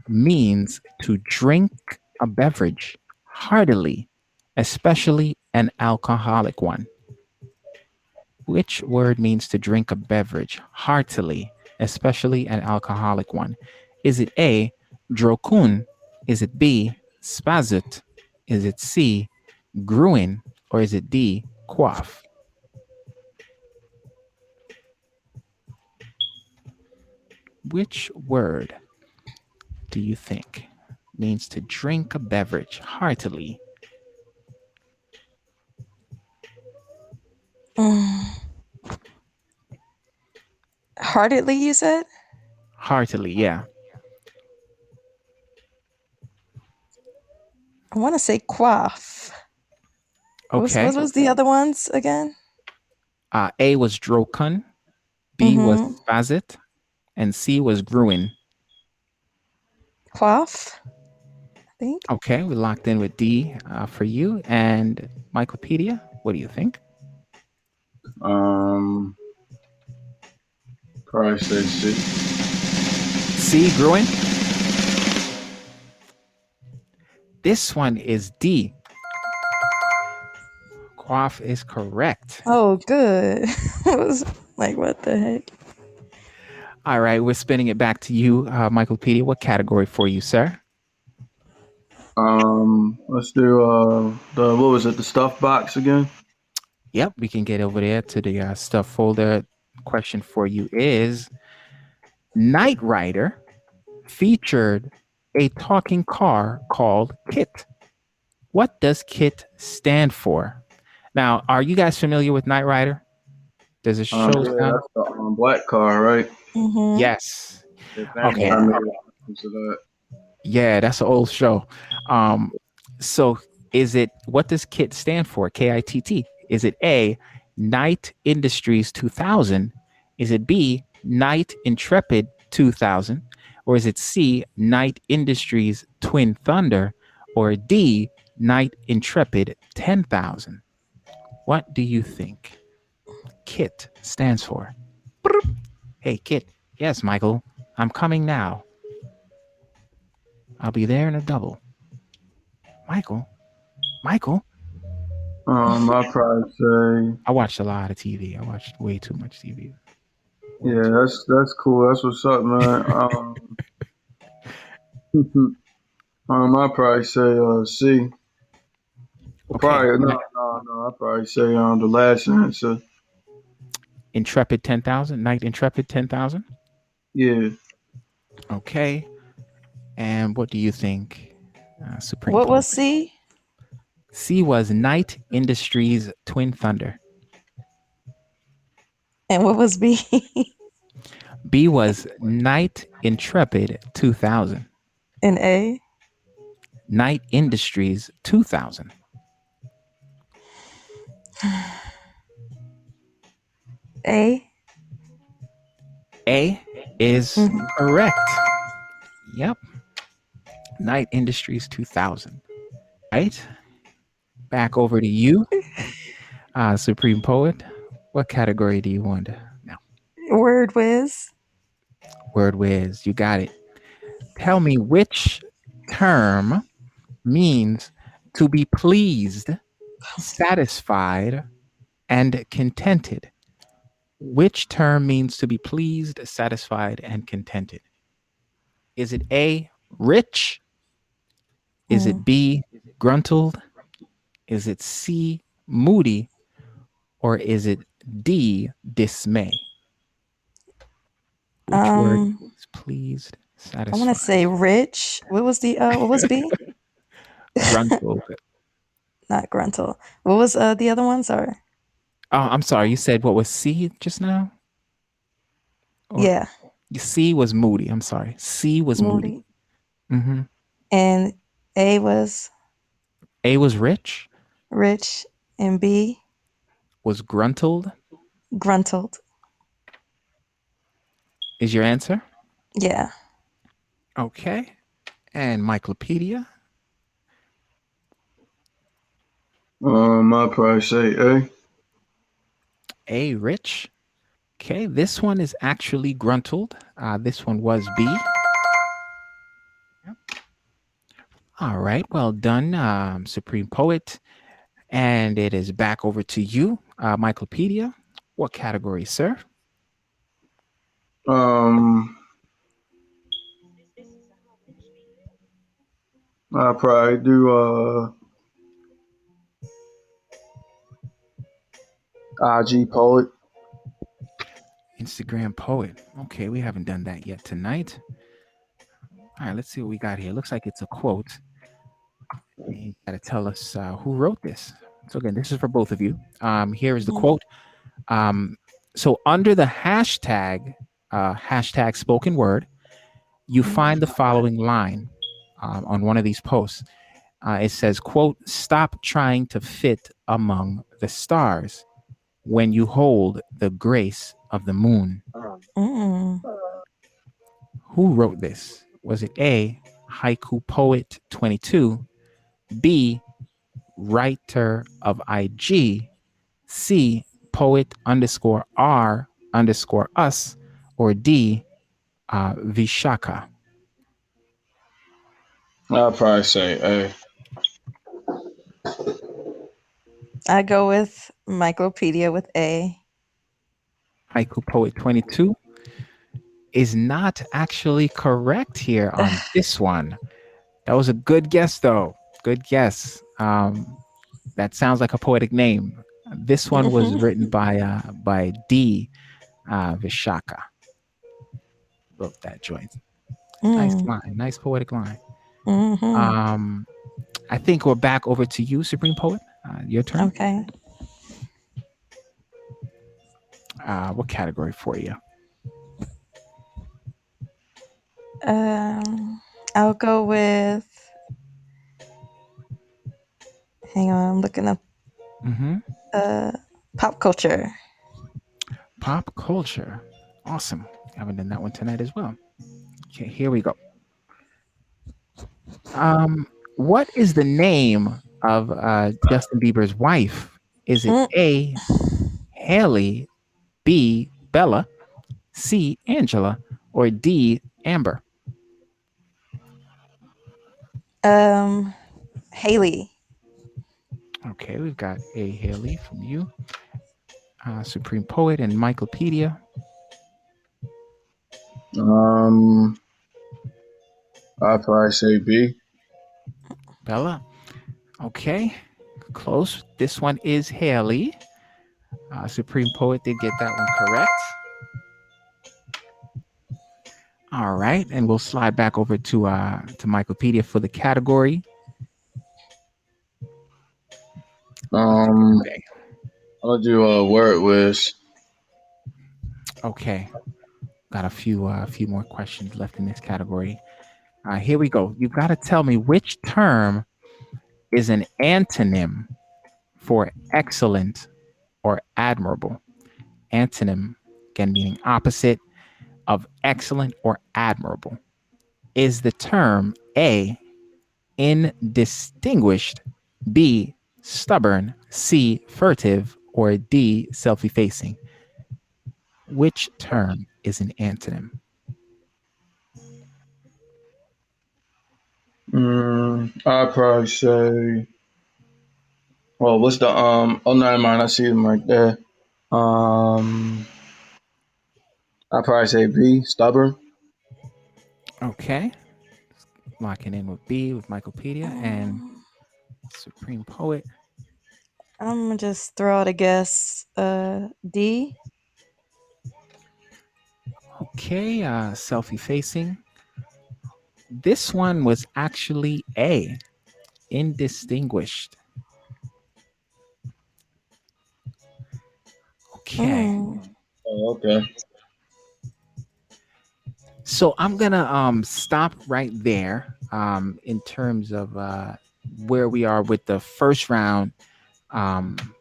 means to drink a beverage heartily, especially an alcoholic one. Which word means to drink a beverage heartily, especially an alcoholic one? Is it A, drokun? Is it B, spazut? Is it C, gruin? Or is it D, quaff? Which word do you think means to drink a beverage heartily?
Heartedly, you said?
Heartily, yeah.
I want to say quaff.
Okay.
What was the other ones again?
A was drokun, B was spazit, and C was gruin.
Quaff, I think.
Okay, we locked in with D for you. And Miclopedia, what do you think?
Probably say C.
C, gruin? This one is D. Quaff is correct.
Oh, good. I was like, what the heck?
All right, we're spinning it back to you, Miclopedia. What category for you, sir?
Let's do the what was it? The stuff box again.
Yep, we can get over there to the stuff folder. Question for you is: Knight Rider featured a talking car called Kit. What does Kit stand for? Now, are you guys familiar with Knight Rider? Does it show?
Yeah, that's the black car, right?
Mm-hmm.
Yes.
Okay.
Yeah, that's an old show. So is it, what does KIT stand for? KITT. Is it A, Knight Industries 2000? Is it B, Knight Intrepid 2000? Or is it C, Knight Industries Twin Thunder? Or D, Knight Intrepid 10,000? What do you think KIT stands for? Hey, KIT. Yes, Michael. I'm coming now. I'll be there in a double. Michael.
I'd probably say.
I watched a lot of TV. I watched way too much TV.
Yeah, that's cool. That's what's up, man. I'd probably say C.
Okay.
Probably no. I'd probably say the last answer.
Intrepid 10,000. Knight Intrepid 10,000.
Yeah.
Okay. And what do you think, Supreme?
What was C?
C was Knight Industries Twin Thunder.
And what was B?
B was Knight Intrepid 2000.
And A?
Knight Industries 2000.
A?
A is correct. Yep. Knight Industries 2000. Right? Back over to you, Supreme Poet. What category do you want now?
Word whiz.
Word whiz. You got it. Tell me which term means to be pleased, satisfied, and contented. Which term means to be pleased, satisfied, and contented? Is it A, rich? Is it B, gruntled? Is it C, moody? Or is it D, dismay? Which word is pleased, satisfied?
I want to say rich. What was B?
Gruntled.
Not gruntle. What was the other one? Sorry.
Oh, I'm sorry. You said what was C just now? Or
yeah.
C was moody. I'm sorry. C was moody. Mm-hmm.
And A was?
A was rich.
Rich. And B?
Was gruntled.
Gruntled.
Is your answer?
Yeah.
Okay. And Miclopedia?
I'd probably say A.
A, rich. Okay, this one is actually gruntled. This one was B. Yep. All right, well done, Supreme Poet. And it is back over to you, Miclopedia. What category, sir?
I'll probably do IG poet.
Instagram poet. Okay, we haven't done that yet tonight. All right, let's see what we got here. Looks like it's a quote. And you got to tell us who wrote this. So again, this is for both of you. Here is the quote. So under the hashtag hashtag spoken word, you find the following line on one of these posts. It says, quote, "Stop trying to fit among the stars when you hold the grace of the moon."
Mm.
Who wrote this? Was it A, Haiku Poet 22, B, Writer of IG, C, Poet _R _us, or D, Vishaka?
I'll probably say A.
I go with Miclopedia with A.
Haiku Poet 22 is not actually correct here on this one. That was a good guess, though. Good guess. That sounds like a poetic name. This one was written by D. Vishaka. Wrote that joint. Nice line, nice poetic line. I think we're back over to you, Supreme Poet. Your turn.
Okay.
What category for you?
I'll go with. Hang on, I'm looking up. Pop culture.
Pop culture. Awesome. Haven't done that one tonight as well. Okay, here we go. What is the name of Justin Bieber's wife? Is it A, Haley, B, Bella, C, Angela, or D, Amber?
Haley.
Okay, we've got A, Haley from you, Supreme Poet and Miclopedia.
I'll probably say B.
Bella. Okay, close. This one is Haley. Supreme Poet did get that one correct. All right, and we'll slide back over to Miclopedia for the category.
I'll do a word wiz.
Okay, got a few more questions left in this category. Here we go. You've got to tell me which term is an antonym for excellent or admirable. Antonym, again, meaning opposite of excellent or admirable. Is the term A, indistinguished, B, stubborn, C, furtive, or D, self-effacing? Which term is an antonym?
I'd probably say. Well, what's the Oh, never mind. I see them right there. I'd probably say B. Stubborn.
Okay. Locking in with B with Miclopedia and Supreme Poet.
I'm gonna just throw out a guess. D.
Okay. Self-effacing. This one was actually A, indistinguished. Okay.
Oh, okay.
So I'm gonna stop right there in terms of where we are with the first round.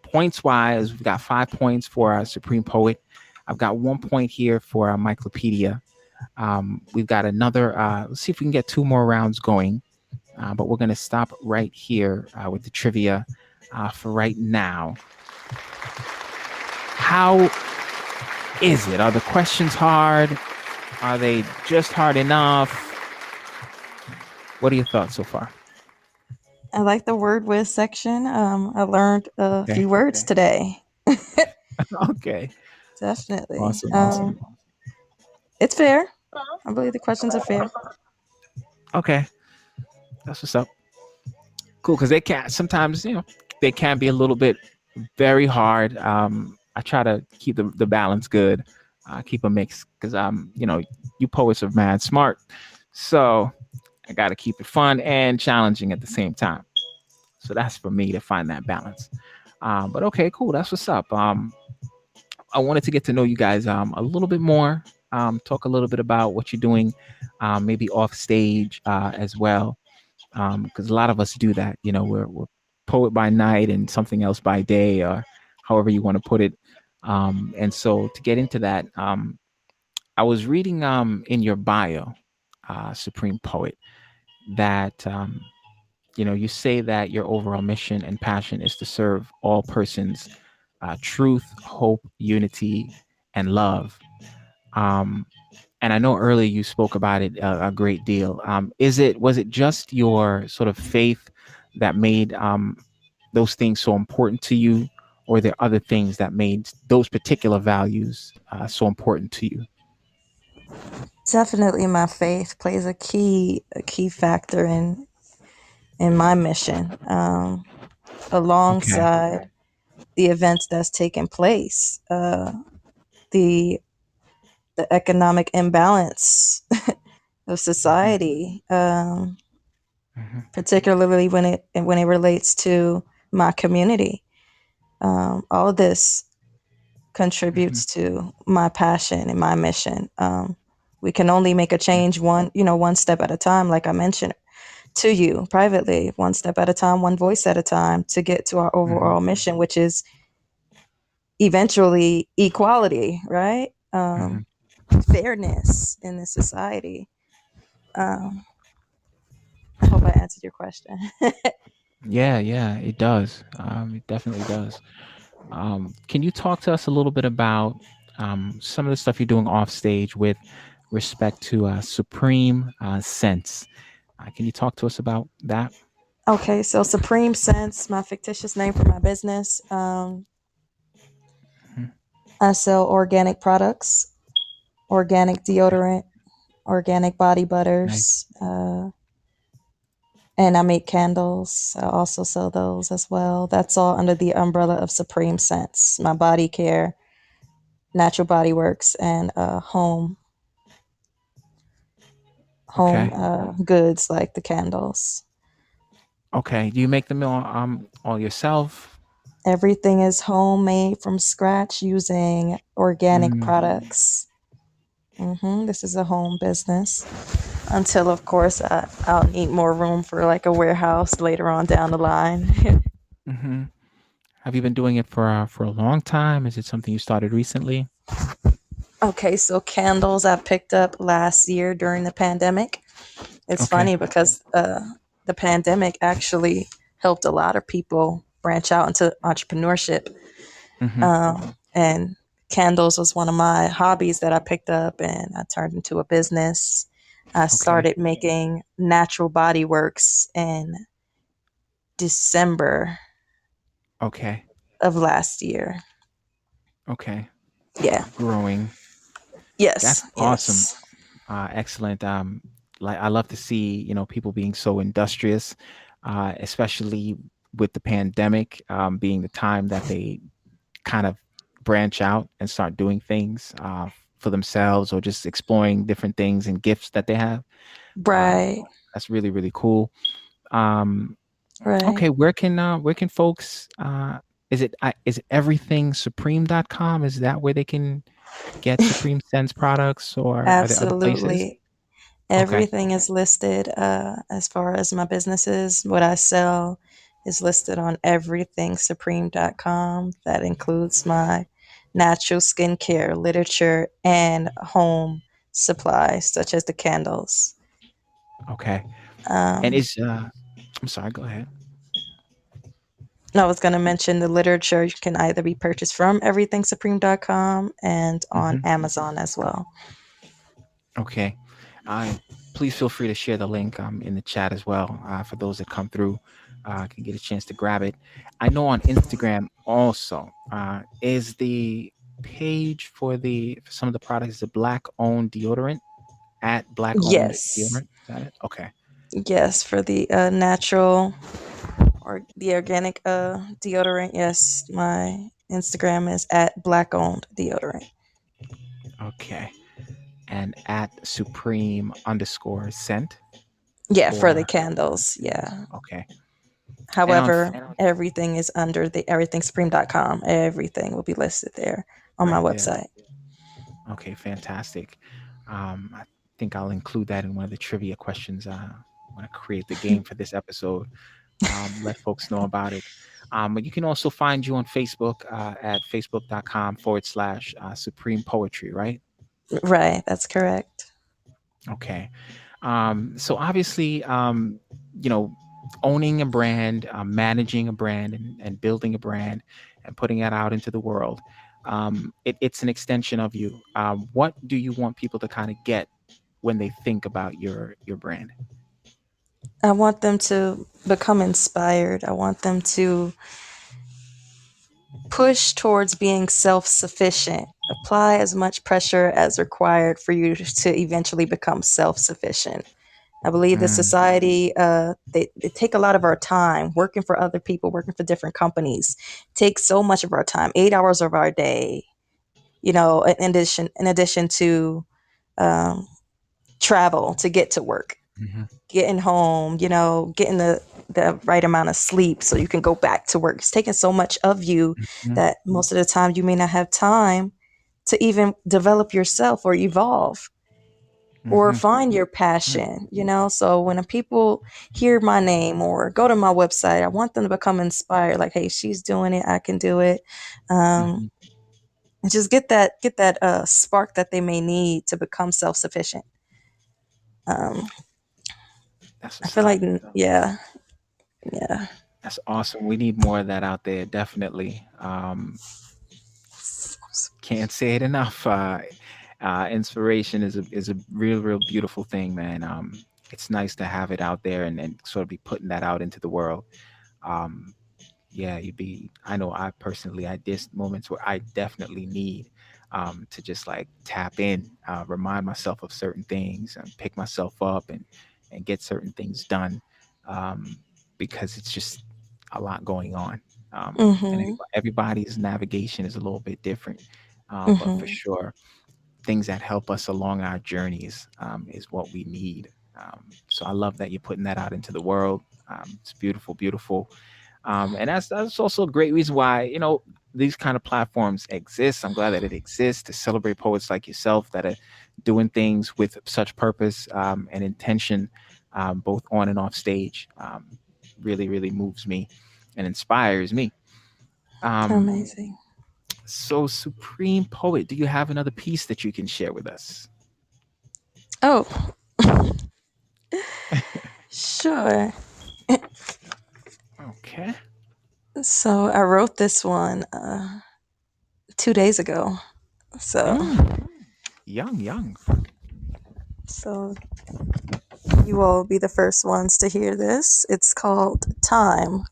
Points wise, we've got 5 points for our Supreme Poet. I've got 1 point here for our Miclopedia. We've got another. Let's see if we can get 2 more rounds going. But we're gonna stop right here with the trivia for right now. How is it? Are the questions hard? Are they just hard enough? What are your thoughts so far?
I like the word wiz section. I learned a few words today.
Okay.
Definitely.
Awesome.
It's fair. I believe the questions are fair.
Okay. That's what's up. Cool, because they can sometimes, they can be a little bit very hard. I try to keep the balance good, keep a mix, because you poets are mad smart. So I got to keep it fun and challenging at the same time. So that's for me to find that balance. But okay, cool. That's what's up. I wanted to get to know you guys a little bit more. talk a little bit about what you're doing, maybe off stage as well, because a lot of us do that. You know, we're poet by night and something else by day, or however you want to put it. And so to get into that, I was reading in your bio, Supreme Poet, that you say that your overall mission and passion is to serve all persons, truth, hope, unity, and love. Um, and I know earlier you spoke about it a great deal. Was it just your sort of faith that made those things so important to you, or are there other things that made those particular values so important to you?
Definitely my faith plays a key factor in my mission,
Okay.
alongside the events that's taking place, the the economic imbalance of
Hmm.
society,
Hmm.
particularly when it relates to my community. All of this
Hmm.
contributes to my passion and my mission. We can only make a change one step at a time, like I mentioned to you privately, one step at a time, one voice at a time, to get to our
Hmm.
overall mission, which is eventually equality, right?
Hmm.
Fairness in this society. Um, I hope I answered your question.
Yeah, it does. It definitely does. Can you talk to us a little bit about some of the stuff you're doing off stage with respect to Supreme Sense? Can you talk to us about that?
Okay, so Supreme Sense, my fictitious name for my business.
Mhm.
I sell organic products, organic deodorant, organic body
Okay.
butters, and I make candles. I also sell those as well. That's all under the umbrella of Supreme Sense, my body care, natural body works, and home
Okay.
goods like the candles.
Okay. Do you make them all yourself?
Everything is homemade from scratch using organic
Mm,
products. This is a home business until, of course, I'll need more room for like a warehouse later on down the line.
hmm. Have you been doing it for a long time? Is it something you started recently?
Okay, so candles I picked up last year during the pandemic. It's
Okay.
funny because the pandemic actually helped a lot of people branch out into entrepreneurship.
Hmm.
And candles was one of my hobbies that I picked up and I turned into a business. I
Okay.
started making natural body works in December
Okay.
of last year.
Okay.
Yeah.
Growing.
Yes.
That's awesome.
Yes.
Excellent. Like I love to see, people being so industrious, especially with the pandemic being the time that they kind of branch out and start doing things for themselves, or just exploring different things and gifts that they have. Uh,
Right.
that's really, really cool. Um,
Right.
okay, where can folks is it everythingsupreme.com? Is that where they can get Supreme Sense products, or are there other places?
Absolutely.
Okay.
Everything is listed as far as my businesses. What I sell is listed on everythingsupreme.com. That includes my natural skincare, literature, and home supplies, such as the candles.
Okay. And
Um,
I'm sorry, go ahead.
I was going to mention the literature can either be purchased from everythingsupreme.com and on
Hmm.
Amazon as well.
Okay. Please feel free to share the link in the chat as well for those that come through can get a chance to grab it. I know on Instagram also is the page for some of the products, the black owned deodorant at black owned
Yes.
deodorant. Is that it? Okay.
Yes, for the natural or the organic deodorant. Yes, my Instagram is at black owned deodorant.
Okay. And at supreme underscore scent
Yeah, for the
for
candles.
candles.
Yeah.
Okay. And
However, everything is under the everythingsupreme.com. Everything will be listed there on my
right there.
website.
Okay, fantastic. I think I'll include that in one of the trivia questions. When I create the game for this episode, let folks know about it. But you can also find you on Facebook at facebook.com/, Supreme Poetry, right?
Right, that's correct.
Okay. So obviously, you know, owning a brand, managing a brand, and building a brand and putting it out into the world, it's an extension of you. What do you want people to kind of get when they think about your brand?
I want them to become inspired. I want them to push towards being self sufficient. Apply as much pressure as required for you to eventually become self sufficient. I believe the
Mm,
society, they take a lot of our time working for other people, working for different companies, take so much of our time, 8 hours of our day, in addition to um, travel to get to work,
mhm,
getting home, getting the right amount of sleep so you can go back to work. It's taking so much of you
mhm,
that most of the time you may not have time to even develop yourself or evolve or
mhm,
find your
mm,
passion. So when people hear my name or go to my website, I want them to become inspired, like, hey, she's doing it, I can do it.
mhm.
And just get that spark that they may need to become self-sufficient. um
That's
I
what's
feel
up.
like, yeah, yeah.
That's awesome. We need more of that out there, definitely. Can't say it enough. Inspiration is a real beautiful thing, man. It's nice to have it out there and sort of be putting that out into the world. Um, yeah, I know I personally, I there's moments where I definitely need to just like tap in, remind myself of certain things and pick myself up and get certain things done, um, because it's just a lot going on. And
Mhm.
everybody's navigation is a little bit different, but for
Mhm.
sure things that help us along our journeys is what we need. So I love that you're putting that out into the world. It's beautiful, beautiful. And that's also a great reason why these kind of platforms exist. I'm glad that it exists to celebrate poets like yourself that are doing things with such purpose and intention, both on and off stage. Really, really moves me and inspires me. Um,
Amazing.
so, Supreme Poet, do you have another piece that you can share with us?
Oh, sure.
Okay.
So I wrote this one 2 days ago. So,
Mm, young.
so you all will be the first ones to hear this. It's called Time.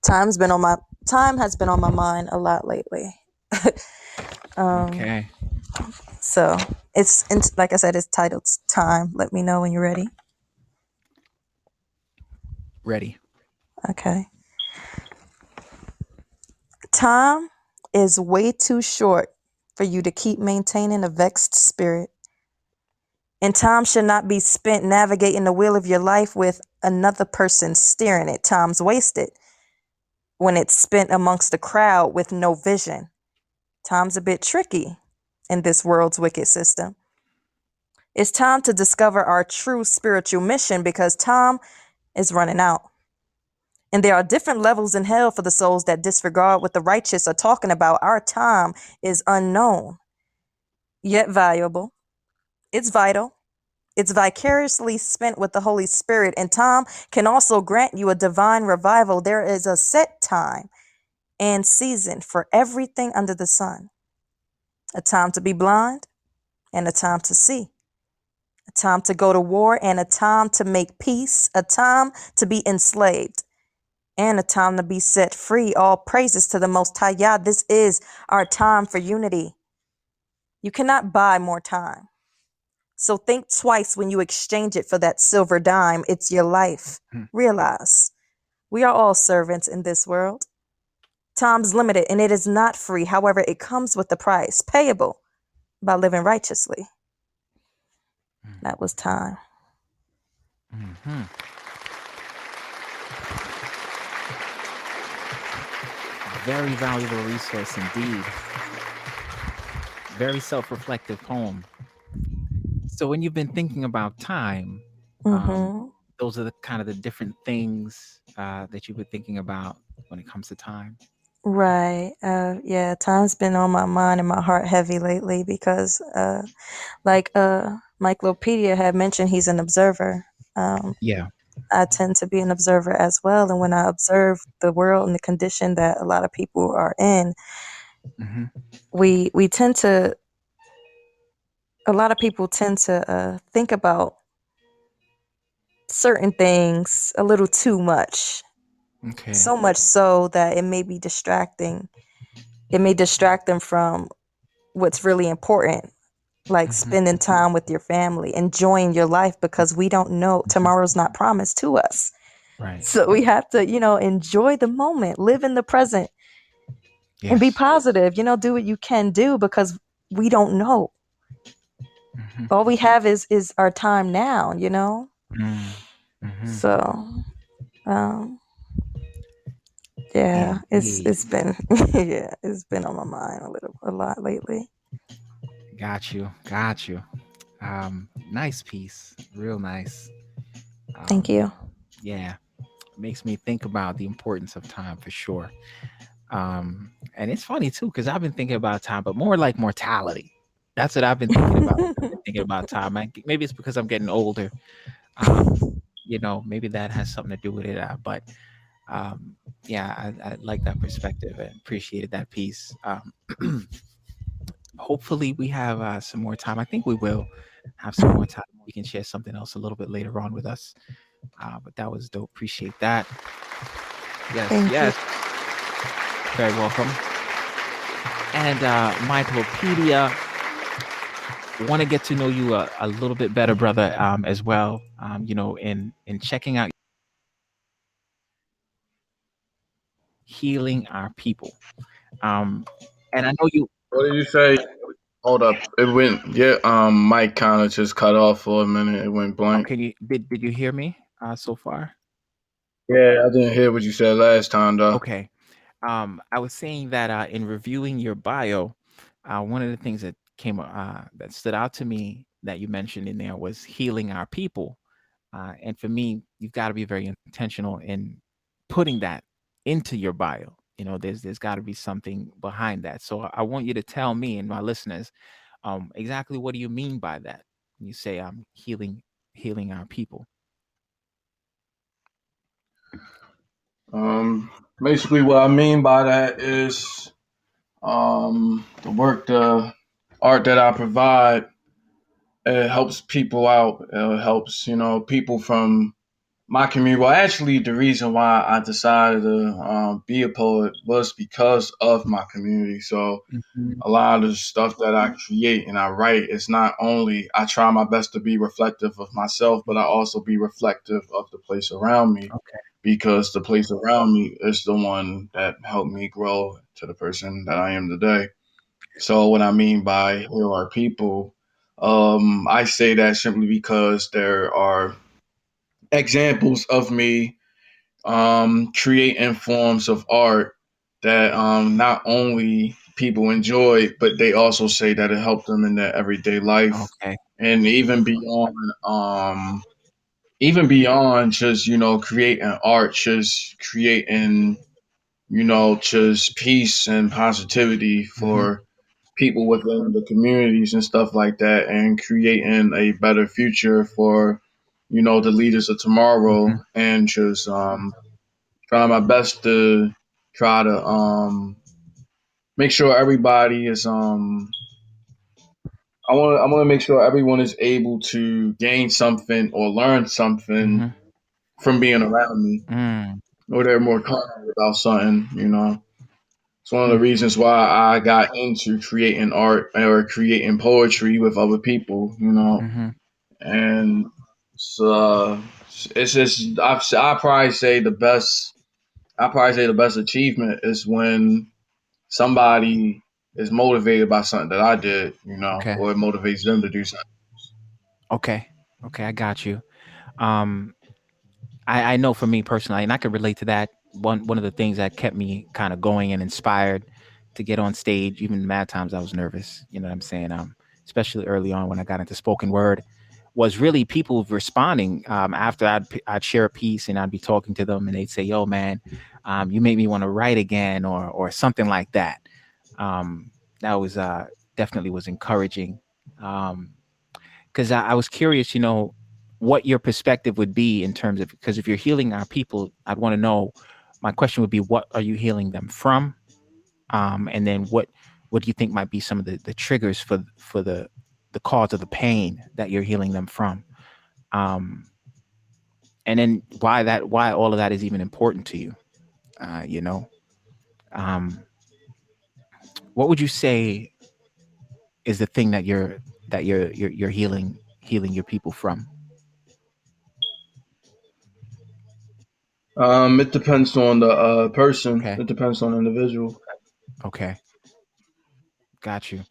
Time has been on my mind a lot lately. um,
Okay.
so like I said, it's titled Time. Let me know when you're ready.
Ready.
Okay. Time is way too short for you to keep maintaining a vexed spirit. And time should not be spent navigating the wheel of your life with another person steering it. Time's wasted when it's spent amongst a crowd with no vision. Time's a bit tricky in this world's wicked system. It's time to discover our true spiritual mission because time is running out. And there are different levels in hell for the souls that disregard what the righteous are talking about. Our time is unknown, yet valuable. It's vital. It's vicariously spent with the Holy Spirit, and time can also grant you a divine revival. There is a set time and season for everything under the sun. A time to be blind and a time to see. A time to go to war and a time to make peace. A time to be enslaved and a time to be set free. All praises to the Most High Yah. This is our time for unity. You cannot buy more time. So think twice when you exchange it for that silver dime. It's your life.
Hmm.
Realize we are all servants in this world. Time's limited and it is not free. However, it comes with a price payable by living righteously. That was time.
Mm-hmm. Very valuable resource indeed. Very self-reflective poem. So when you've been thinking about time, um,
Mm-hmm.
those are the kind of the different things that you've been thinking about when it comes to time.
Right. Yeah, time's been on my mind and my heart heavy lately because like Miclopedia had mentioned, he's an observer. Um,
Yeah.
I tend to be an observer as well, and when I observe the world and the condition that a lot of people are in,
Hmm.
we tend to, a lot of people tend to think about certain things a little too much.
Okay.
So much so that it may be distracting. It may distract them from what's really important, like
Hmm.
spending time with your family, enjoying your life, because we don't know, tomorrow's not promised to us.
Right.
So we have to, enjoy the moment, live in the present, and be
Yes.
positive, do what you can do, because we don't know.
Hmm.
All we have is our time now.
Mm-hmm.
So, um, yeah,
Indeed.
it's been yeah, it's been on my mind a lot lately.
Got you. Got you. Nice piece. Real nice.
Thank
Um,
you.
yeah. Makes me think about the importance of time for sure. And it's funny too, because I've been thinking about time, but more like mortality. That's what I've been thinking about. I've been thinking about time. Maybe it's because I'm getting older. Um, maybe that has something to do with it. But yeah, I like that perspective and appreciated that piece. Hopefully, we have some more time. I think we will have some more time. We can share something else a little bit later on with us. But that was dope. Appreciate that. Yes,
Thank you.
yes. Very welcome. And Micropedia, want to get to know you a little bit better, brother, as well. In checking out healing our people. Um, and I know you.
What did you say? Hold up. It went, yeah, Mike kind of just cut off for a minute. It went
Oh,
blank.
can you did you hear me so far?
Yeah, I didn't hear what you said last time, though.
Okay. I was saying that in reviewing your bio, one of the things that that stood out to me that you mentioned in there was healing our people. And for me, you've got to be very intentional in putting that into your bio. There's got to be something behind that. So I want you to tell me and my listeners exactly what do you mean by that when you say I'm healing our people.
Um, Basically, what I mean by that is the art that I provide, it helps people out. It helps, people from my community. Well, actually, the reason why I decided to be a poet was because of my community. So
Mhm.
a lot of the stuff that I create and I write is not only I try my best to be reflective of myself, but I also be reflective of the place around me
Okay.
because the place around me is the one that helped me grow to the person that I am today. So what I mean by heal our people, I say that simply because there are examples of me creating forms of art that not only people enjoy, but they also say that it helped them in their everyday life,
Okay.
and even beyond just creating art, just creating just peace and positivity
Hmm.
for people within the communities and stuff like that, and creating a better future for the leaders of
Hmm.
tomorrow, and just trying my best to try to make sure everybody is I want to make sure everyone is able to gain something or learn something
Hmm.
from being around me,
Mm.
or they're more confident about something. It's one of the
Mm.
reasons why I got into creating art or creating poetry with other people.
Hmm.
And so it's just I probably say the best. I probably say the best achievement is when somebody is motivated by something that I did,
Okay.
or it motivates them to do something.
Okay. Okay. I got you. Um, I know for me personally, and I could relate to that. One of the things that kept me kind of going and inspired to get on stage. Even mad times I was nervous. You know what I'm saying? Especially early on when I got into spoken word, was really people responding after I'd share a piece and I'd be talking to them and they'd say, "Yo, man, you made me want to write again," or something like that. That was definitely was encouraging. Because I was curious, what your perspective would be in terms of, because if you're healing our people, I'd want to know. My question would be, what are you healing them from? And then what do you think might be some of the triggers for the cause of the pain that you're healing them from? And then why all of that is even important to you? You know, what would you say is the thing that you're healing your people from?
It depends on the person.
Okay.
It depends on the individual.
Okay. Got you.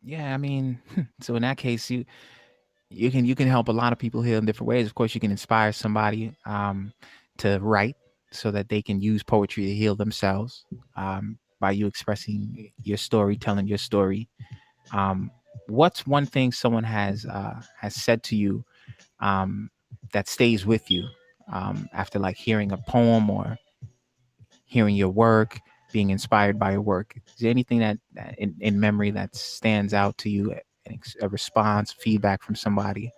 Yeah, I mean, so in that case, you can help a lot of people heal in different ways. Of course, you can inspire somebody to write so that they can use poetry to heal themselves by you expressing your story, telling your story. What's one thing someone has said to you that stays with you after like hearing a poem or hearing your work, being inspired by your work? Is there anything that in memory that stands out to you, a response, feedback from somebody?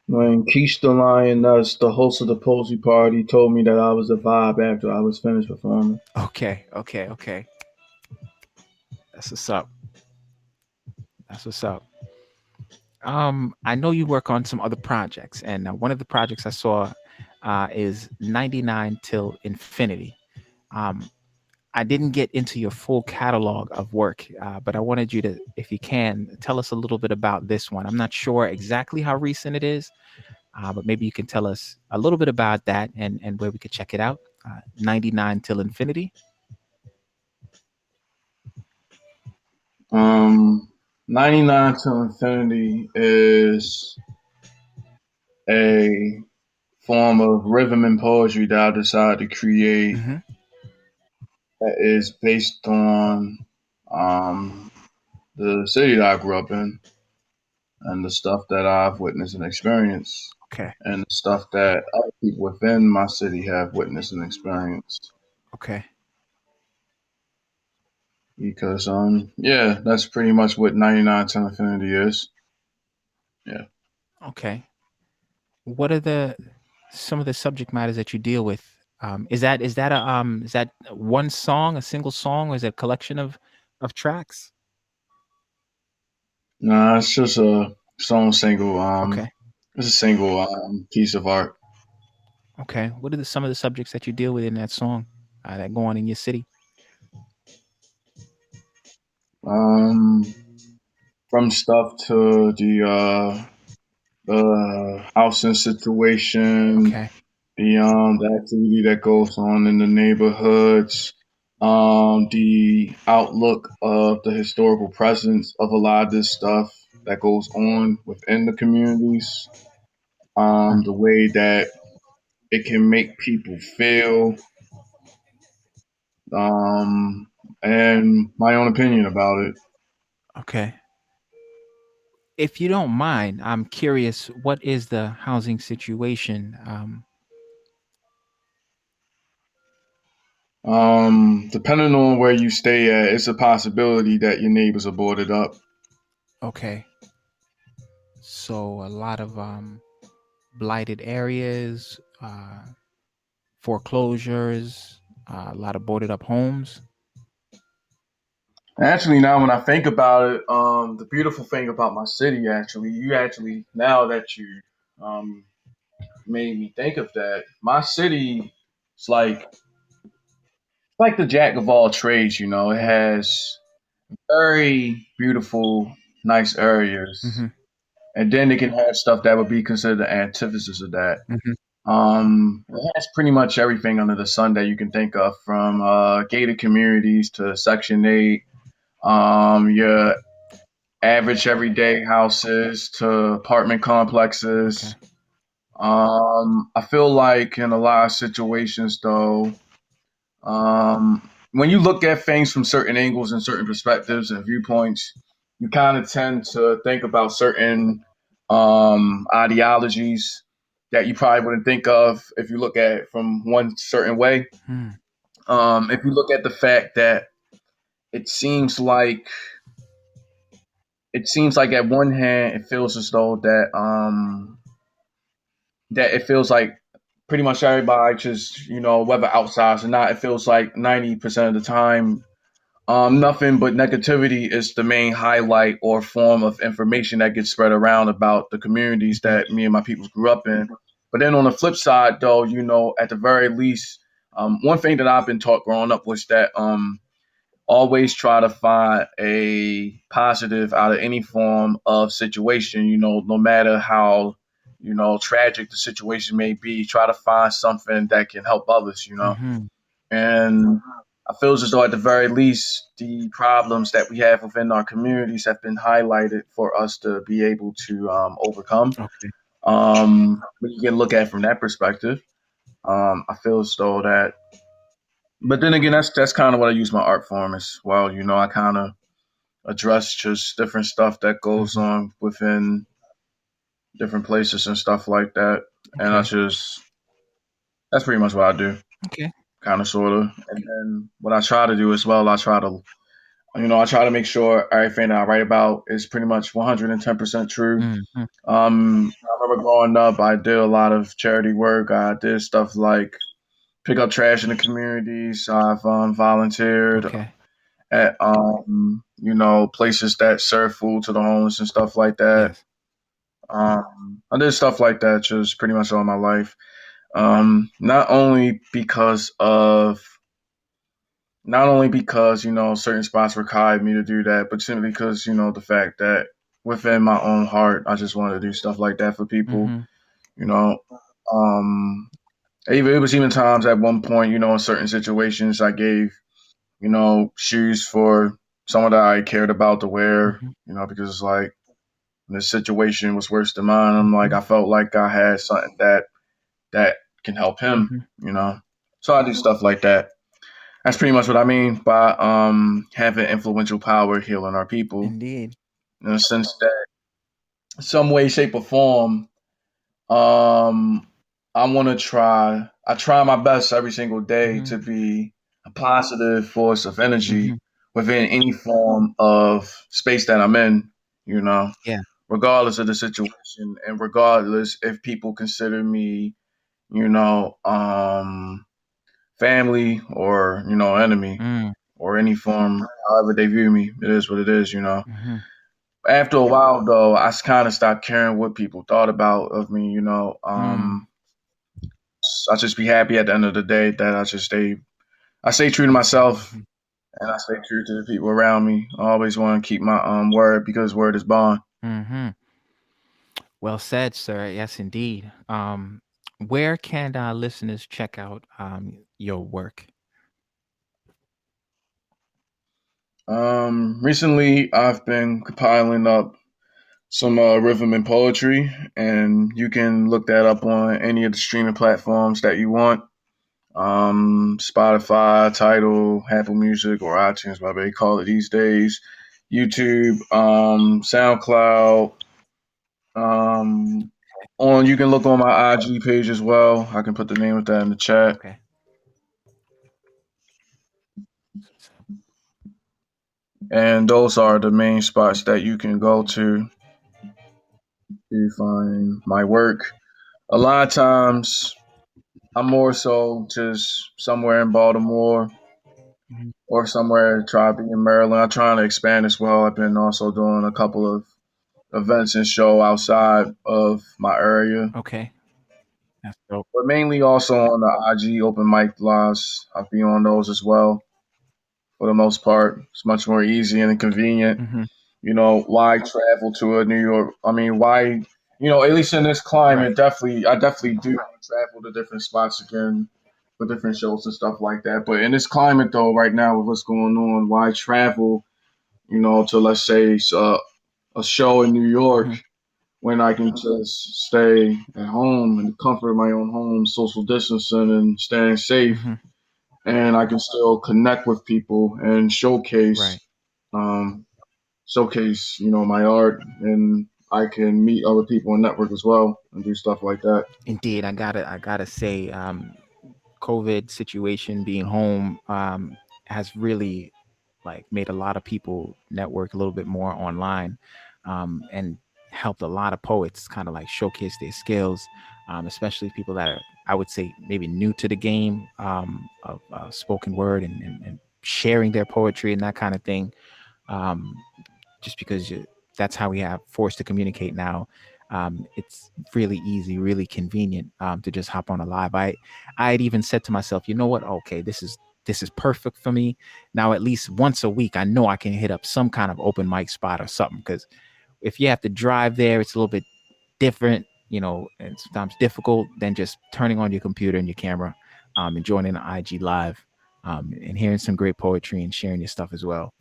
When Keish the Lioness, the host of the Posey Party, told me that I was a vibe after I was finished performing.
Okay. That's what's up. That's what's up. I know you work on some other projects, and one of the projects I saw is 99 Till Infinity. Um, I didn't get into your full catalog of work, but I wanted you to, if you can, tell us a little bit about this one. I'm not sure exactly how recent it is, but maybe you can tell us a little bit about that and where we could check it out. 99 Till Infinity.
99 Till Infinity is a form of rhythm and poetry that I decided to create
Mm-hmm.
that is based on the city that I grew up in and the stuff that I've witnessed and experienced
Okay.
and the stuff that other people within my city have witnessed and experienced.
Okay.
Because yeah, that's pretty much what 99 Till Infinity is. Yeah.
Okay. What are some of the subject matters that you deal with? Is that one song, a single song, or is it a collection of tracks?
Nah, it's just a song single.
Okay.
It's a single piece of art.
Okay. What are some of the subjects that you deal with in that song that go on in your city?
Um, from stuff to the housing situation,
Okay.
the activity that goes on in the neighborhoods, the outlook of the historical presence of a lot of this stuff that goes on within the communities, the way that it can make people feel, um, and my own opinion about it.
Okay. If you don't mind, I'm curious, what is the housing situation?
Depending on where you stay at, it's a possibility that your neighbors are boarded up.
Okay. So a lot of blighted areas, foreclosures, a lot of boarded up homes.
Actually, now when I think about it, the beautiful thing about my city, now that you um, made me think of that, my city is like the jack of all trades. You know, it has very beautiful, nice areas,
Mm-hmm.
and then it can have stuff that would be considered the antithesis of that.
Mm-hmm.
It has pretty much everything under the sun that you can think of, from gated communities to Section 8, your average everyday houses to apartment
Okay.
complexes. I feel like in a lot of situations, though, when you look at things from certain angles and certain perspectives and viewpoints, you kind of tend to think about certain ideologies that you probably wouldn't think of if you look at it from one certain way.
Mm.
If you look at the fact that it seems like at one hand it feels as though that it feels like pretty much everybody just whether outside or not, it feels like 90% of the time nothing but negativity is the main highlight or form of information that gets spread around about the communities that me and my people grew up in. But then on the flip side, though, at the very least, one thing that I've been taught growing up was that always try to find a positive out of any form of situation, no matter how, tragic the situation may be, try to find something that can help others.
Mm-hmm.
And I feel as though at the very least, the problems that we have within our communities have been highlighted for us to be able to overcome.
Okay.
When you can look at it from that perspective, I feel as though that. But then again, that's kind of what I use my art form as well. I kind of address just different stuff that goes
Mm-hmm.
on within different places and stuff like that. And
Okay.
that's pretty much what I do,
Okay.
kind of, sort of. And then what I try to do as well, I try to make sure everything that I write about is pretty much 110% true.
Mm-hmm.
I remember growing up, I did a lot of charity work. I did stuff like pick up trash in the communities. I've volunteered
Okay.
at places that serve food to the homeless and stuff like that.
Yes.
I did stuff like that just pretty much all my life. Not only because certain spots required me to do that, but simply because the fact that within my own heart, I just wanted to do stuff like that for people.
Mm-hmm.
You know, um, it was even times at one point, in certain situations, I gave shoes for someone that I cared about to wear.
Mm-hmm.
Because it's like the situation was worse than mine. I'm like, I felt like I had something that can help him.
Mm-hmm.
So I do stuff like that. That's pretty much what I mean by having influential power healing our people,
Indeed.
in the sense that some way, shape, or form, um, I try my best every single day
Mm-hmm.
to be a positive force of energy
Mm-hmm.
within any form of space that I'm in, you know,
Yeah.
regardless of the situation and regardless if people consider me, you know, family or, enemy
Mm.
or any form, however they view me. It is what it is.
Mm-hmm.
After a while, though, I kind of stopped caring what people thought about of me.
Mm.
I just be happy at the end of the day that I stay true to myself
Mm-hmm.
and I stay true to the people around me. I always want to keep my word because word is bond.
Mm-hmm. Well said, sir. Yes, indeed. Where can listeners check out your work?
Recently I've been compiling up some rhythm and poetry, and you can look that up on any of the streaming platforms that you want. Spotify, Tidal, Apple Music, or iTunes, whatever they call it these days. YouTube, SoundCloud. Um, you can look on my IG page as well. I can put the name of that in the chat.
Okay.
And those are the main spots that you can go to find my work. A lot of times, I'm more so just somewhere in Baltimore
Mm-hmm.
or somewhere try to be in Maryland. I'm trying to expand as well. I've been also doing a couple of events and show outside of my area,
Okay. That's dope.
but mainly also on the IG open mic lives. I'll be on those as well. For the most part, it's much more easy and convenient.
Mm-hmm.
Why travel to a New York? I mean, why? At least in this
Right.
climate, I definitely do want to travel to different spots again for different shows and stuff like that. But in this climate, though, right now with what's going on, why travel? To let's say a show in New York
Mm-hmm.
when I can just stay at home in the comfort of my own home, social distancing and staying safe,
Mm-hmm.
and I can still connect with people and
Right.
um, showcase, my art, and I can meet other people and network as well and do stuff like that.
Indeed, I gotta say, COVID situation, being home, has really like made a lot of people network a little bit more online, and helped a lot of poets kind of like showcase their skills, especially people that are, I would say, maybe new to the game, of spoken word, and sharing their poetry and that kind of thing. Um, just because that's how we have forced to communicate now. It's really easy, really convenient, to just hop on a live. I had even said to myself, you know what? Okay, this is perfect for me. Now, at least once a week, I know I can hit up some kind of open mic spot or something. Because if you have to drive there, it's a little bit different, and sometimes difficult than just turning on your computer and your camera, and joining the IG live, and hearing some great poetry and sharing your stuff as well.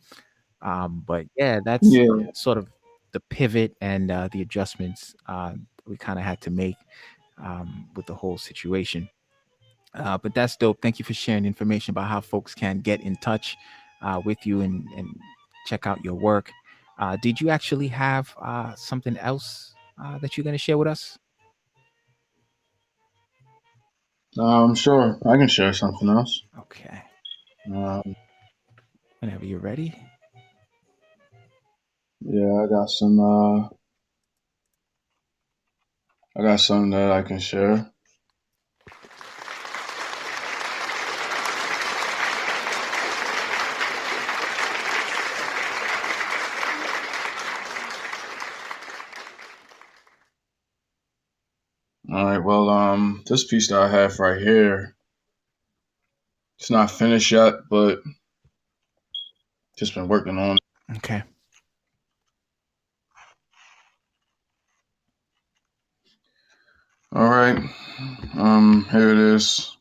But yeah, that's
Yeah.
sort of the pivot and the adjustments we kind of had to make, with the whole situation. But that's dope. Thank you for sharing information about how folks can get in touch with you, and check out your work. Did you actually have something else that you're going to share with us?
Sure, I can share something else.
Okay.
Um,
Whenever you're ready.
yeah, I got something that I can share. All right. Well, this piece that I have right here, it's not finished yet, but just been working on it.
Okay.
All right. Here it is.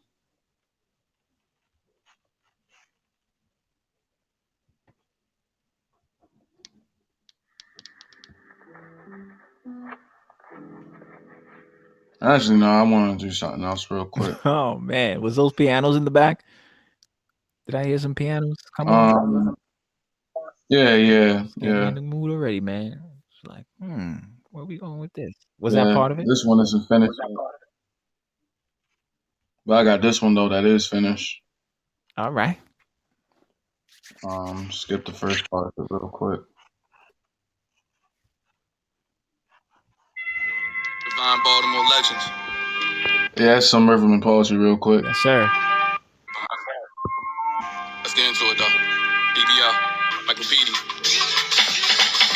Actually, no, I want to do something else real quick.
Oh man, was those pianos in the back? Did I hear some pianos come on?
Um, yeah,
It's getting me in
yeah,
the mood already, man. It's like, where we going with this? Was that
yeah.
part of it?
This one isn't finished, but I got this one though that is finished.
All right.
Skip the first part of it real quick. Divine Baltimore legends. Yeah, that's some rhythm and poetry real quick.
Yes, sir.
Let's get into it though. BBL, Miclopedia.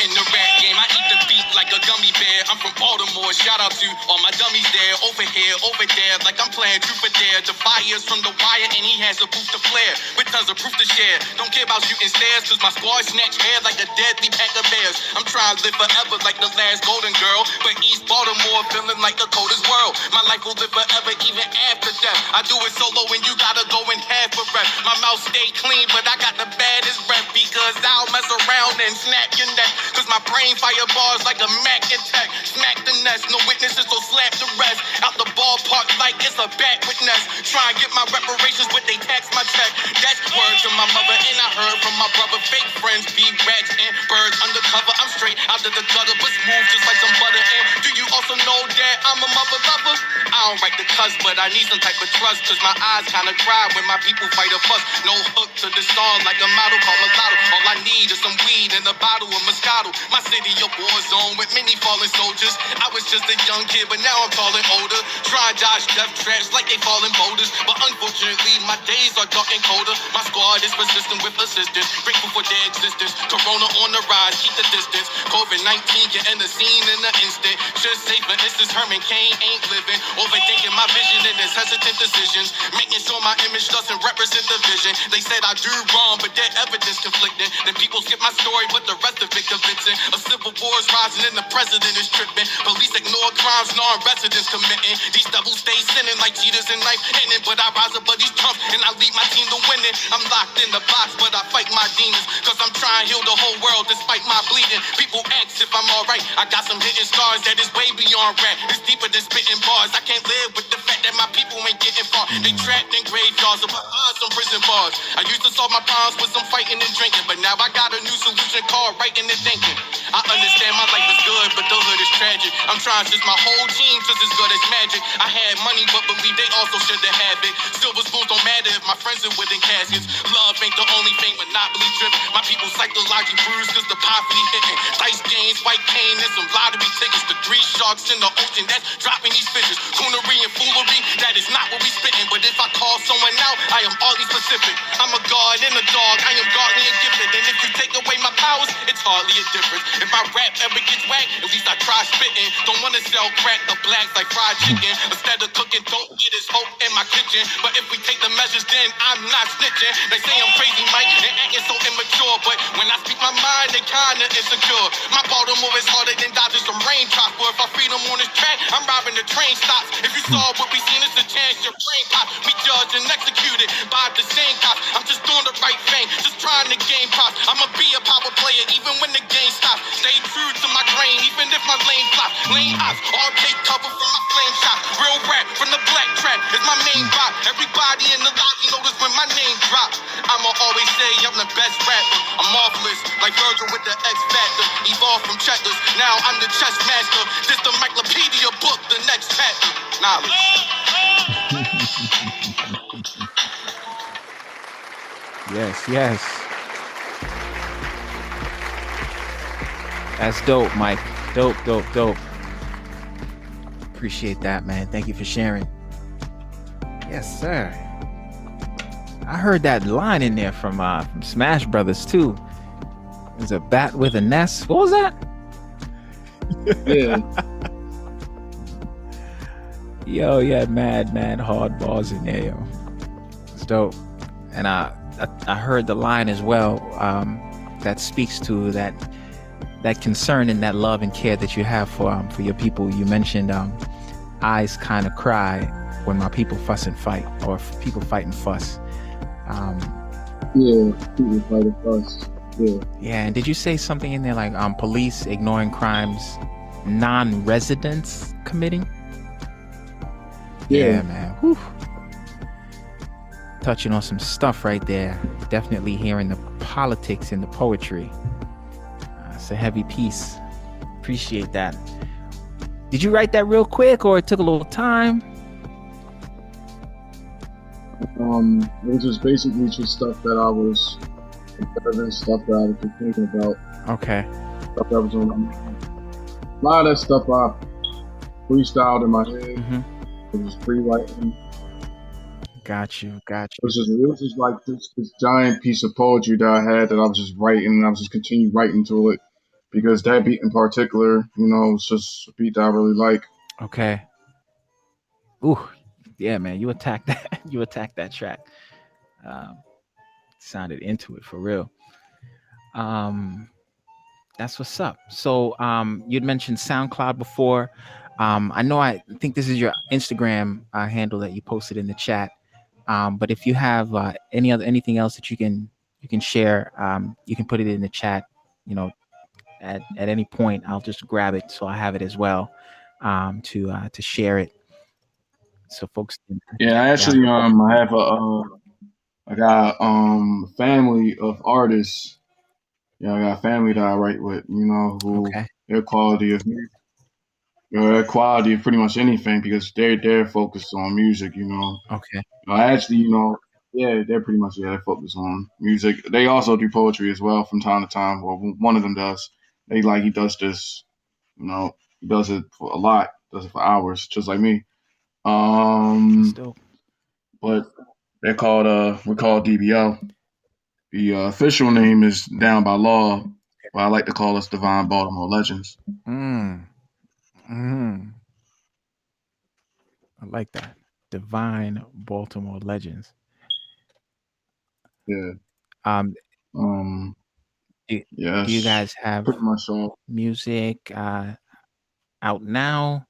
In the rap game, I eat the beat like a gummy bear. I'm from Baltimore, shout out to all my dummies there. Over here, over there, like I'm playing truth or dare. The fire's from the wire and he has a booth to flare. With tons of proof to share. Don't care about shooting stairs, cause my squad snatch hair like a deadly pack of bears. I'm trying to live forever like the last golden girl. But East Baltimore feeling like the coldest world. My life will live forever even after death. I do it solo and you gotta go in half a rep. My mouth stay clean, but I got the baddest rep. Because I'll mess around and snap your neck. Cause my brain fire bars like a Mac attack. Smack the nest, no witnesses, so slap the rest. Out the ballpark like it's a bat witness. Try and get my reparations, but they tax my check. That's word to my mother, and I heard from my brother. Fake friends, be rats and birds undercover. I'm straight out of the gutter, but smooth just like some butter. And do you also know that I'm a mother lover? I don't write the cuss, but I need some type of trust. Cause my eyes kinda cry when my people fight a fuss. No hook to the song like a model called mulatto. All I need is some weed and a bottle of Moscato. My city a war zone with many fallen soldiers. I was just a young kid, but now I'm falling older. Trying to dodge death traps like they falling boulders. But unfortunately, my days are dark and colder. My squad is persistent with assistance. Grateful for their existence. Corona on the rise, keep the distance. COVID-19 can end the scene in an instant. Just say for instance, Herman Cain ain't living. Overthinking my vision and his hesitant decisions. Making sure my image doesn't represent the vision. They said I do wrong, but their evidence conflicting. Then people skip my story, but the rest of it convincing. A civil war is rising and the president is tripping. Police ignore crimes non-residents committing. These devils stay sinning
running like cheetahs in life ending, but I rise above these trumps and I lead my team to winning. I'm locked in the box, but I fight my demons, cause I'm trying to heal the whole world despite my bleeding. People ask if I'm alright, I got some hidden scars that is way beyond rap. It's deeper than spitting bars. I can't live with the fact that my people ain't getting far. They trapped in graveyards or behind some prison bars. I used to solve my problems with some fighting and drinking, but now I got a new solution called writing and thinking. I understand my life is good, but the hood is tragic. I'm trying to switch my whole team to this good as magic. I had money, but believe they also should have it. Silver spoons don't matter if my friends are within caskets. Love ain't the only thing, monopoly driven. My people psychologically bruised cause the poverty hitting. Dice games, white cane, and some lottery tickets. The three sharks in the ocean that's dropping these fishes. Coonery and foolery, that is not what we spitting. But if I call someone out, I am always specific. I'm a god and a dog, I am godly and gifted. And if you take away my powers, it's hardly a difference. If my rap ever gets whacked, at least I try spitting. Don't wanna sell crack or blacks like fried chicken. Instead of cooking dope, get his hope in my kitchen. But if we take the measures, then I'm not snitching. They say I'm crazy, Mike, and acting so immature. But when I speak my mind, they kinda insecure. My Baltimore is harder than dodging some raindrops. But if I feed them on this track, I'm robbing the train stops. If you saw what we seen, it's a chance your brain pop. We judge and execute it by the same cops. I'm just doing the right thing, just trying to gain props. I'ma be a power player even when the game stops. Stay true to my grain, even if my lane flops. Lane ops, all take cover from my flame shot. Real rap from the black track is my main rock. Everybody in the lobby notice when my name drop. I'ma always say I'm the best rapper. I'm marvelous, like Virgil with the X Factor. Evolved from checkers, now I'm the chess master. This the Miclopedia book, the next chapter. Knowledge.
Yes. That's dope, Mike. Dope. Appreciate that, man. Thank you for sharing. Yes, sir. I heard that line in there from Smash Brothers too. There's a bat with a nest. What was that?
Yeah.
Yo, yeah, mad hard bars in there, yo. It's dope. And I heard the line as well that speaks to that concern and that love and care that you have for your people. You mentioned eyes kind of cry when my people fuss and fight, or people fight and fuss.
Yeah, people fight and fuss.
Yeah, and did you say something in there like police ignoring crimes non-residents committing? Yeah, man. Whew. Touching on some stuff right there. Definitely hearing the politics in the poetry. It's a heavy piece. Appreciate that. Did you write that real quick, or it took a little time?
It was just basically just stuff that I was observing, stuff that I was just thinking about.
Okay.
Stuff that was on my mind. A lot of that stuff I freestyled in my head.
Mm-hmm.
It was free writing.
Got you.
It was just like this giant piece of poetry that I had that I was just writing, and I was just continue writing to it, because that beat in particular, was just a beat that I really like.
Okay. Ooh, yeah, man. You attacked that. You attacked that track. Sounded into it for real. That's what's up. So you'd mentioned SoundCloud before. I think this is your Instagram handle that you posted in the chat. But if you have anything else that you can share, you can put it in the chat. At any point, I'll just grab it so I have it as well, to share it, so folks can.
Yeah, I actually I have I got family of artists. Yeah, I got a family that I write with. Who
Okay.
their quality of music. Their quality of pretty much anything, because they're focused on music.
Okay.
I actually, they're pretty much they're focused on music. They also do poetry as well from time to time. Well, one of them does. He does this. He does it for a lot. Does it for hours, just like me.
That's dope.
But we're called DBO. The official name is Down by Law, but I like to call us Divine Baltimore Legends.
I like that. Divine Baltimore Legends.
Yeah. Yes.
Do you guys have
pretty much all
music out now?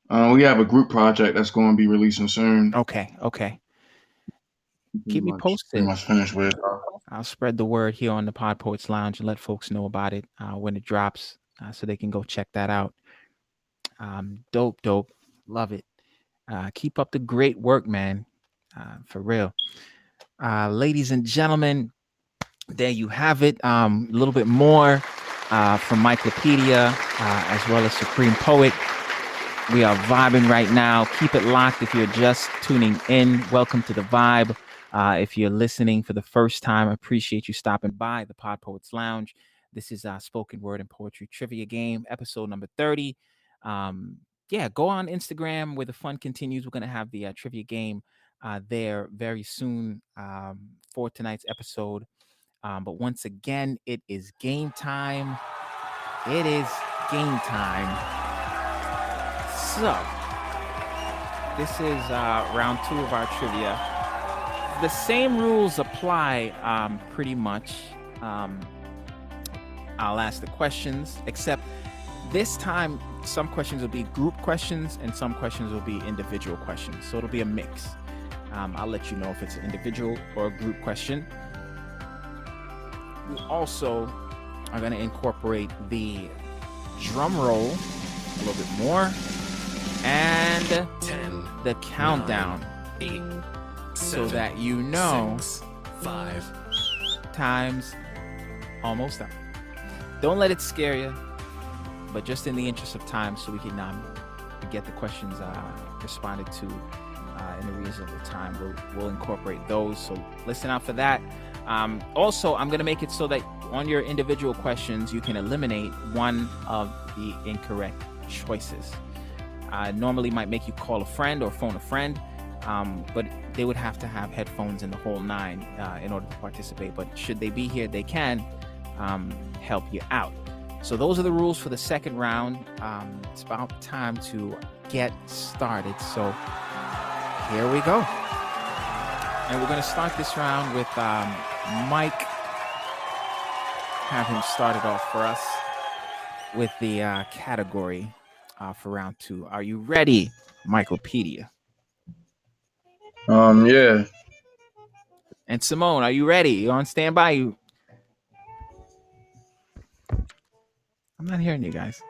We have a group project that's going to be releasing soon.
Okay. Keep me posted.
Pretty much finished with.
I'll spread the word here on the Pod Poets Lounge and let folks know about it when it drops, so they can go check that out. Dope. Love it. Keep up the great work, man. For real. Ladies and gentlemen, there you have it. A little bit more from Miclopedia, as well as Supreme Poet. We are vibing right now. Keep it locked if you're just tuning in. Welcome to the vibe. If you're listening for the first time, I appreciate you stopping by the Pod Poets Lounge. This is our spoken word and poetry trivia game, episode number 30. Go on Instagram where the fun continues. We're going to have the trivia game there very soon for tonight's episode. But once again, it is game time. It is game time. So, this is round 2 of our trivia. The same rules apply pretty much. I'll ask the questions, except this time some questions will be group questions and some questions will be individual questions. So it'll be a mix. I'll let you know if it's an individual or a group question. We also are going to incorporate the drum roll a little bit more and
10,
the countdown
9, 8,
so that you know
6, 5.
time's almost up. Don't let it scare you, but just in the interest of time, so we can get the questions responded to in a reasonable time, we'll incorporate those. So listen out for that. Also, I'm going to make it so that on your individual questions, you can eliminate one of the incorrect choices. Normally might make you call a friend or phone a friend, but they would have to have headphones in the whole 9 in order to participate. But should they be here, they can help you out. So those are the rules for the second round. It's about time to get started. So here we go. And we're going to start this round with Mike. Have him started off for us with the category for round 2. Are you ready, Miclopedia?
Yeah.
And Simone, are you ready? You on standby? I'm not hearing you guys.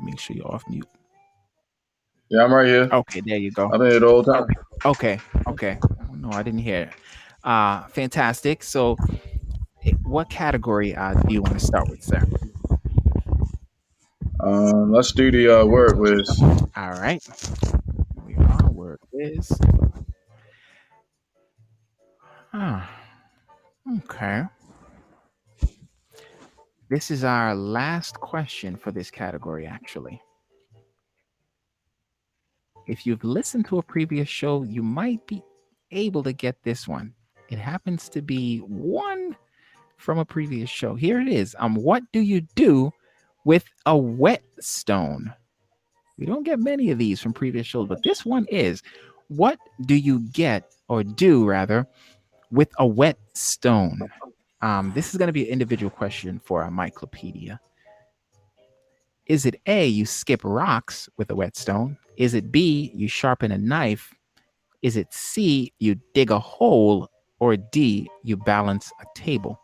Make sure you're off mute.
Yeah, I'm right here.
Okay, there you go.
I've been here the whole time.
Okay. No, I didn't hear it. Fantastic. So what category do you want to start with, sir?
Let's do the word whiz.
All right. We are word whiz. Okay. This is our last question for this category, actually. If you've listened to a previous show, you might be able to get this one. It happens to be one from a previous show. Here it is. What do you do with a whetstone? We don't get many of these from previous shows, but this one is. What do you get, or do rather, with a whetstone? This is going to be an individual question for our Miclopedia. Is it A, you skip rocks with a whetstone? Is it B, you sharpen a knife? Is it C, you dig a hole? Or D, you balance a table?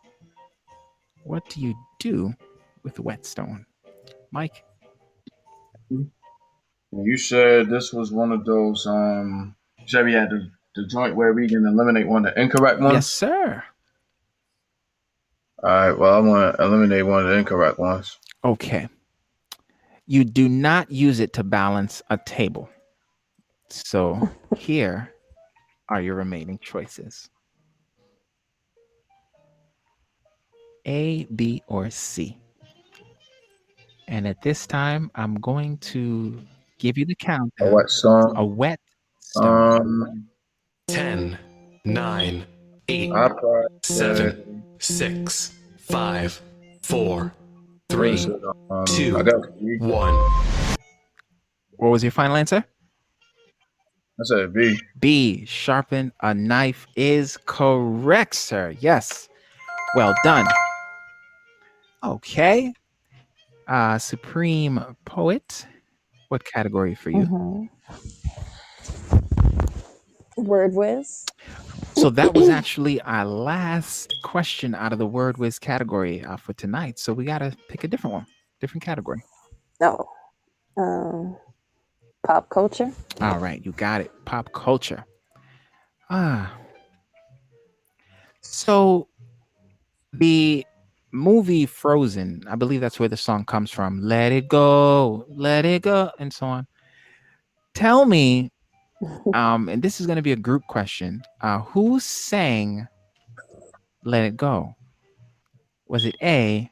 What do you do with a whetstone? Mike?
You said this was one of those, you said we had the joint where we can eliminate one of the incorrect ones?
Yes, sir.
All right, well, I want to eliminate one of the incorrect ones.
Okay. You do not use it to balance a table. So here are your remaining choices. A, B, or C. And at this time, I'm going to give you the countdown.
A whetstone.
A whetstone.
10, 9, 8, 7, 6, 5, 4, 3, 2,
I got
1.
What was your final answer?
I said B.
B, sharpen a knife is correct, sir. Yes. Well done. Okay. Supreme Poet, What category for you?
Word whiz.
So that was actually our last question out of the word whiz category for tonight. So we got to pick a different one, different category.
No. Pop culture.
All right, you got it. Pop culture. So the movie Frozen, I believe that's where the song comes from. Let it go, and so on. Tell me, and this is going to be a group question. Who sang Let It Go? Was it A,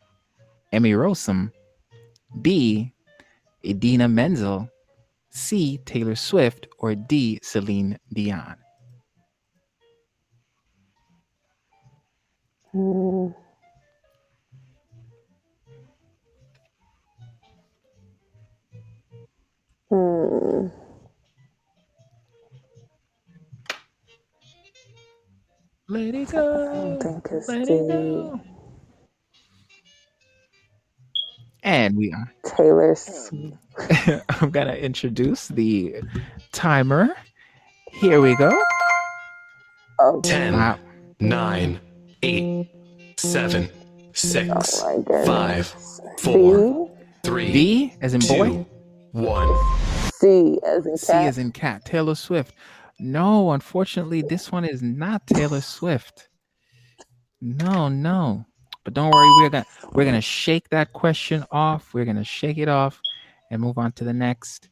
Emmy Rossum, B, Idina Menzel, C, Taylor Swift, or D, Celine Dion? Let it go.
I don't think it's
Let
D.
it go. And we are
Taylor Swift.
I'm gonna introduce the timer. Here we go.
10, 9, 8, 7, 6, 5, 4, 3,
B as in boy.
1.
C as in cat.
C as in cat. Taylor Swift. No, unfortunately, this one is not Taylor Swift. No. But don't worry, we're gonna shake that question off. We're gonna shake it off and move on to the next.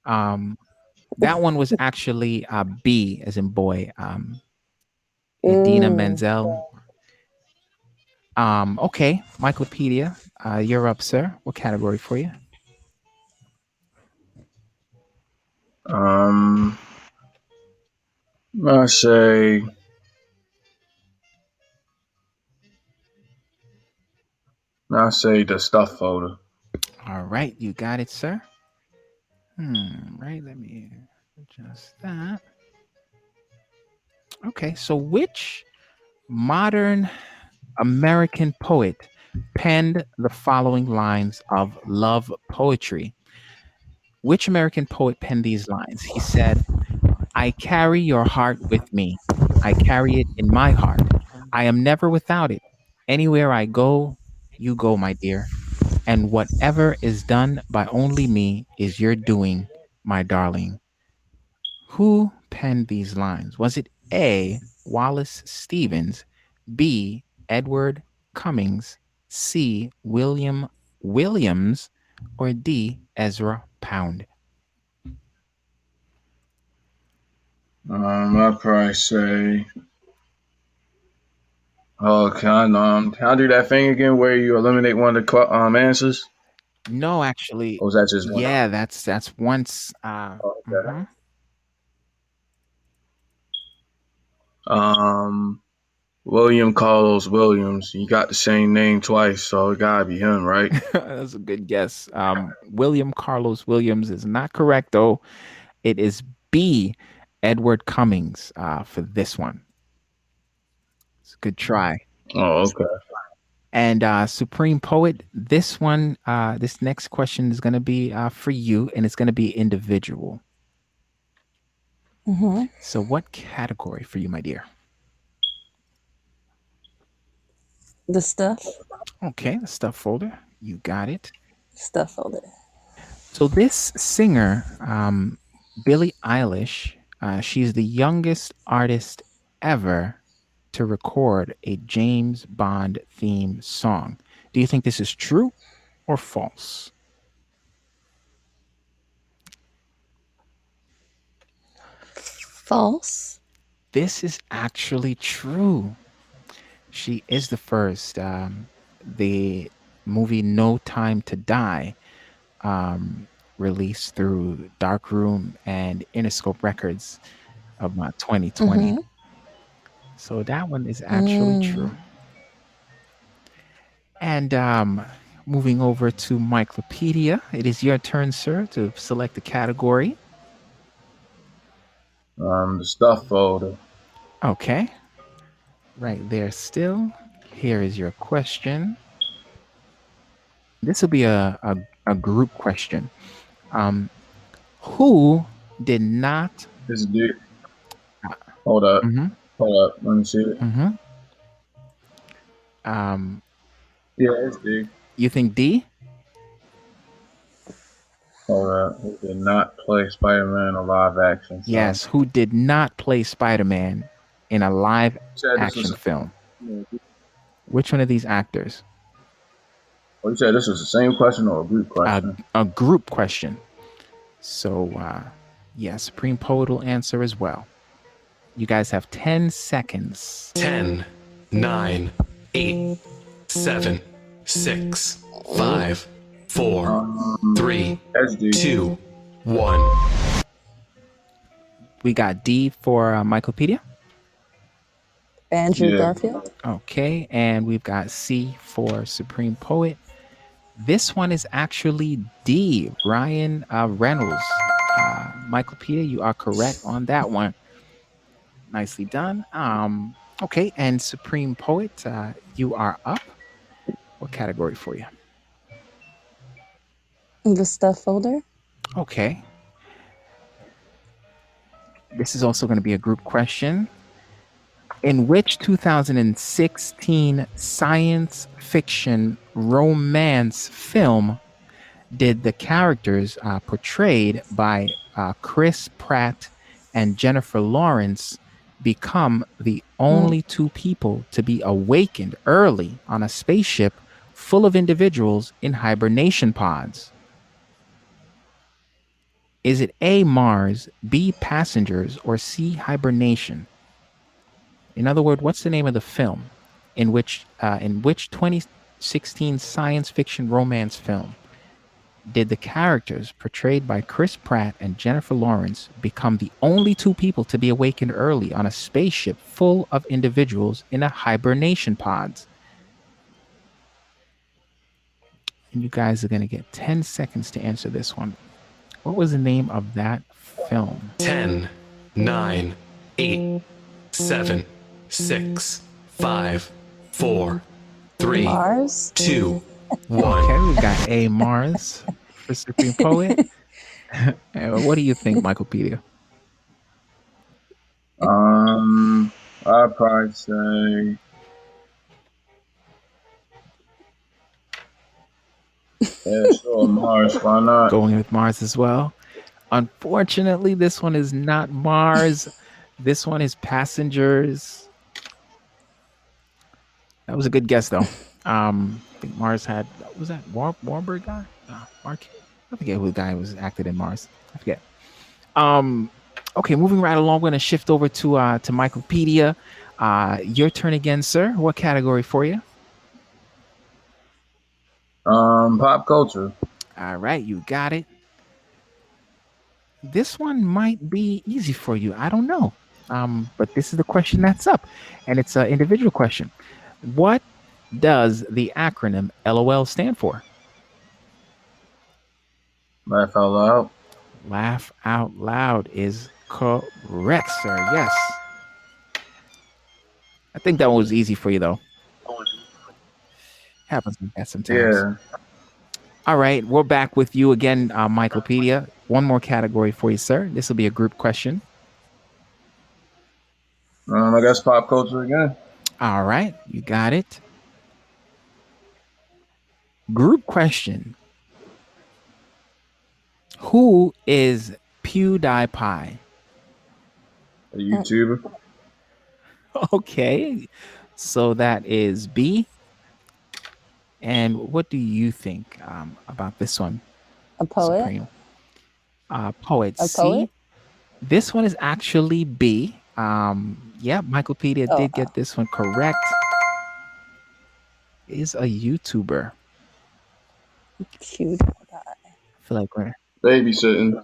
That one was actually B as in boy. Idina Menzel. Okay, Miclopedia, you're up, sir. What category for you?
I say the stuff folder.
All right, you got it, sir. Right, let me adjust that. Okay, so which modern American poet penned the following lines of love poetry? Which American poet penned these lines? He said, I carry your heart with me. I carry it in my heart. I am never without it. Anywhere I go, you go, my dear. And whatever is done by only me is your doing, my darling. Who penned these lines? Was it A, Wallace Stevens, B, Edward Cummings, C, William Williams, or D, Ezra Pound?
I'd probably say. Oh, can I do that thing again where you eliminate one of the answers?
No, actually.
Or was that just one?
Yeah, that's once.
Okay. William Carlos Williams. You got the same name twice, so it gotta be him, right?
That's a good guess. William Carlos Williams is not correct, though. It is B, Edward Cummings, for this one. It's a good try.
Oh, okay.
And Supreme Poet, this one, this next question is going to be for you, and it's going to be individual. So what category for you, my dear?
The stuff.
Okay, the stuff folder. You got it.
Stuff folder.
So this singer, Billie Eilish, she's the youngest artist ever to record a James Bond theme song. Do you think this is true or false?
False.
This is actually true. She is the first. The movie No Time to Die, released through Darkroom and Interscope Records of 2020. So that one is actually true. And moving over to Miclopedia, it is your turn, sir, to select the category.
The stuff folder.
Okay. Right there still. Here is your question. This will be a group question. Who did not?
This dude. Hold up.
Mm-hmm,
Hold up. Let me see it.
mm-hmm. Um,
Yeah, it's D.
you think D?
Hold up. He did not play Spider-Man in a live action. So.
Yes. Who did not play Spider-Man in a live
You said this
action
was
film? Which one of these actors?
you said this was the same question or a group question?
A group question. So, yeah, Supreme Poet will answer as well. You guys have 10 seconds.
10, 9, 8, 7, 6, 5, 4, 3,
That's D.
2, 1.
We got D for Miclopedia.
Andrew
Yeah.
Garfield.
Okay, and we've got C for Supreme Poet. This one is actually D, Ryan Reynolds. Miclopedia, you are correct on that one. Nicely done. Okay, and Supreme Poet, you are up. What category for you?
The stuff folder.
Okay. This is also going to be a group question. In which 2016 science fiction romance film did the characters portrayed by Chris Pratt and Jennifer Lawrence become the only two people to be awakened early on a spaceship full of individuals in hibernation pods? Is it A, Mars, B, Passengers, or C, Hibernation? In other words, what's the name of the film in which 2016 science fiction romance film did the characters portrayed by Chris Pratt and Jennifer Lawrence become the only two people to be awakened early on a spaceship full of individuals in a hibernation pods? And you guys are going to get 10 seconds to answer this one. What was the name of that film?
10, 9, 8, 7, 6, 5, 4, 3,
Mars.
2, 1.
Okay, we've got A, Mars for Supreme Poet. What do you think, Miclopedia?
I'd probably say yeah, sure, Mars. Why not?
Going with Mars as well. Unfortunately, this one is not Mars. This one is Passengers. That was a good guess, though. I think Mars had, was that Wahlberg guy? Mark, I forget who the guy was acted in Mars. I forget. Okay, moving right along, we're gonna shift over to Miclopedia. Your turn again, sir. What category for you?
Pop culture.
All right, you got it. This one might be easy for you. I don't know. But this is the question that's up, and it's an individual question. What does the acronym LOL stand for?
Laugh out loud.
Laugh out loud is correct, sir. Yes. I think that one was easy for you, though. Happens like that sometimes.
Yeah.
All right, we're back with you again, Miclopedia. One more category for you, sir. This will be a group question.
I guess pop culture again.
All right, you got it. Group question. Who is PewDiePie?
A YouTuber.
Okay, so that is B. And what do you think about this one?
A poet.
Supreme? Poet.
A
C.
poet?
This one is actually B. Yeah, Miclopedia did get this one correct. Is a YouTuber.
PewDiePie.
I feel like we're
Babysitting.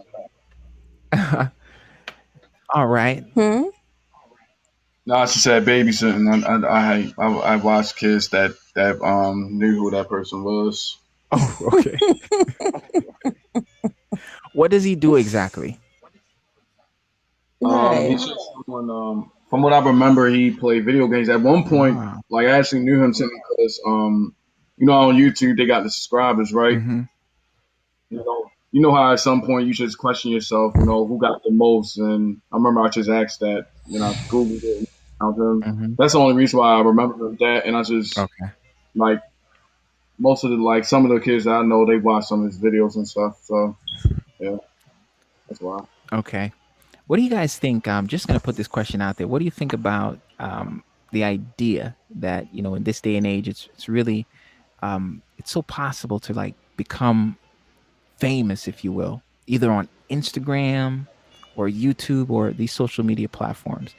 all right.
No, she said babysitting. I watched kids that knew who that person was.
Oh, okay. What does he do exactly?
Right.
He's just someone, from what I remember, he played video games. At one point,
Wow.
like I actually knew him simply because on YouTube they got the subscribers, right?
Mm-hmm.
You you know how at some point you just question yourself, who got the most. And I remember I just asked that, Googled it. That's the only reason why I remember that. And I just
Okay.
like most of some of the kids that I know, they watch some of his videos and stuff. So yeah, that's why.
Okay. What do you guys think? I'm just going to put this question out there. What do you think about the idea that, in this day and age, it's really, it's so possible to like become famous, if you will, either on Instagram or YouTube or these social media platforms.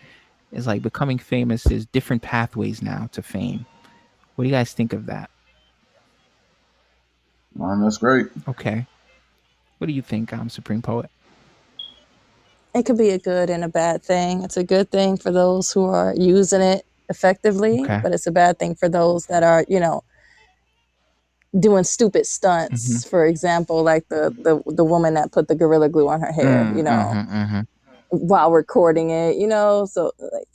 It's like becoming famous is different pathways now to fame. What do you guys think of that?
That's great.
Okay. What do you think, Supreme Poet?
It could be a good and a bad thing. It's a good thing for those who are using it effectively,
Okay.
but it's a bad thing for those that are, doing stupid stunts. For example, like the woman that put the Gorilla Glue on her hair, while recording it, so like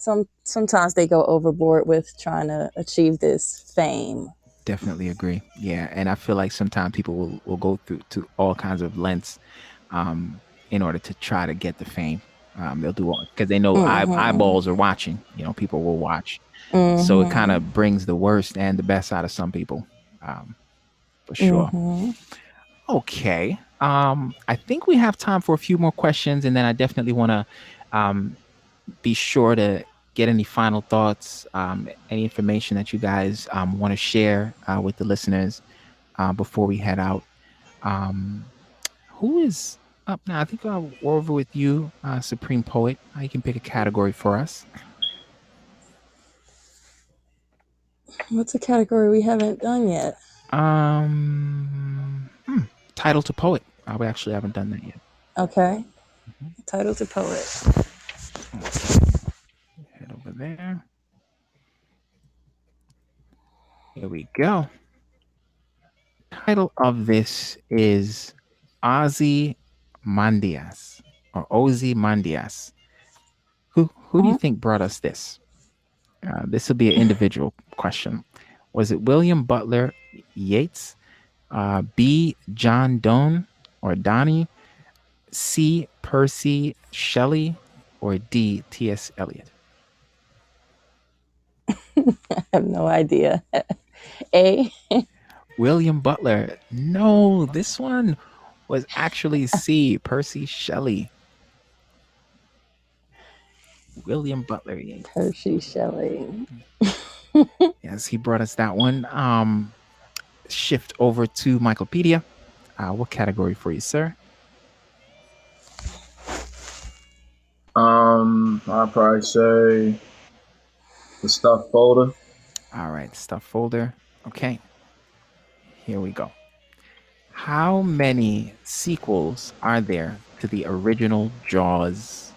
sometimes they go overboard with trying to achieve this fame.
Definitely agree. Yeah, and I feel like sometimes people will go through to all kinds of lengths in order to try to get the fame. They'll do all because they know eyeballs are watching. People will watch, so it kind of brings the worst and the best out of some people, for sure. Okay, I think we have time for a few more questions, and then I definitely want to be sure to get any final thoughts, any information that you guys want to share with the listeners before we head out. Who is up now? I think we're over with you, Supreme Poet. You can pick a category for us.
What's a category we haven't done yet?
Title to Poet. We actually haven't done that yet.
Okay. Title to Poet.
Head over there. Here we go. Title of this is Ozymandias or Ozymandias. Who do you think brought us this? This will be an individual question. Was it William Butler Yeats, B. John Donne or Donnie, C. Percy Shelley, or D. T.S. Eliot?
I have no idea. A.
William Butler. No, this one was actually C. Percy Shelley. William Butler Yeats.
Percy Shelley.
Yes, he brought us that one. Shift over to Miclopedia. What category for you, sir?
I'd probably say the stuff folder.
All right, stuff folder. Okay, here we go. How many sequels are there to the original Jaws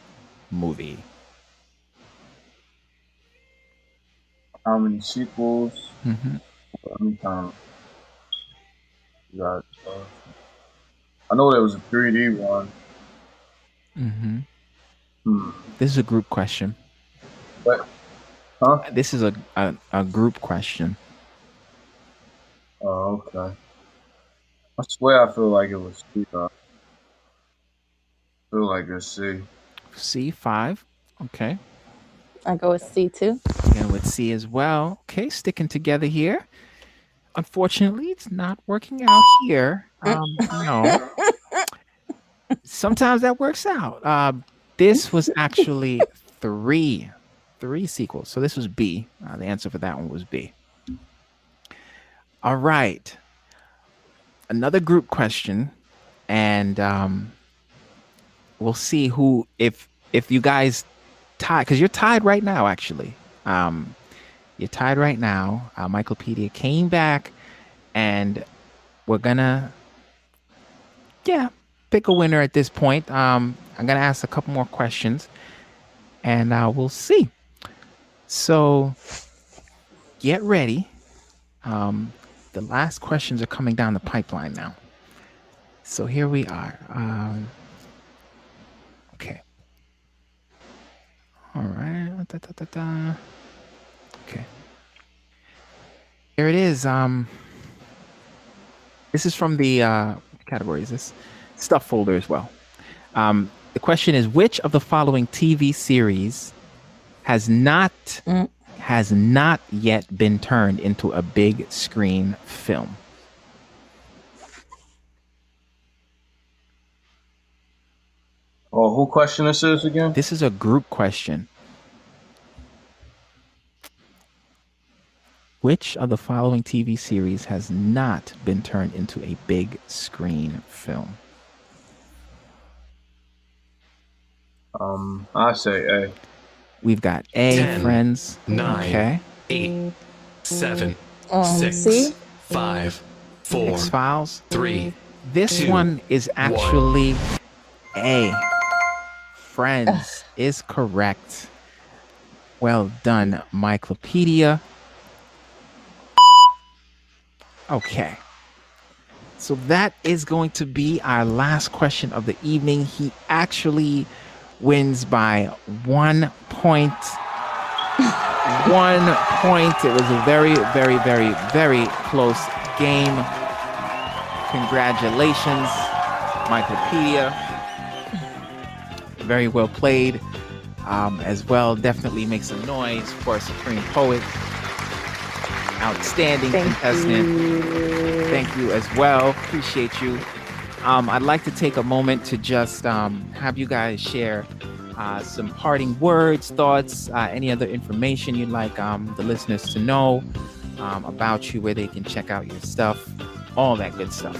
movie?
How many sequels?
Mm-hmm.
Let me count. You got, I know there was a 3D one.
Mm-hmm. This is a group question.
What? Huh?
This is a group question.
Oh, okay. I swear I feel like it was C. I feel like it's C.
C5. Okay.
I go with C2.
And with C as well. Okay, sticking together here. Unfortunately, it's not working out here. No. Sometimes that works out. This was actually three sequels. So this was B. The answer for that one was B. All right. Another group question, and we'll see who if you guys tie, because you're tied right now. Actually, you're tied right now. Miclopedia came back, and we're gonna pick a winner at this point. I'm gonna ask a couple more questions, and we'll see. So get ready. The last questions are coming down the pipeline now. So here we are. Okay. All right. Okay. Here it is. This is from the what category is this? stuff folder as well. The question is, which of the following TV series has not yet been turned into a big screen film?
Oh, who question this is again?
This is a group question. Which of the following TV series has not been turned into a big screen film?
I say A.
We've got A,
10,
friends.
9,
Okay.
8, 7,
See?
6, 5, 4,
X-Files.
3.
This
2,
one is actually A. Friends is correct. Well done, Miclopedia. Okay. So that is going to be our last question of the evening. He actually wins by 1 point. 1 point. It was a very, very, very, very close game. Congratulations, Miclopedia. Very well played. As well, definitely make some noise for Supreme Poet. Outstanding contestant. Thank you as well. Appreciate you. I'd like to take a moment to just have you guys share some parting words, thoughts, any other information you'd like the listeners to know about you, where they can check out your stuff, all that good stuff.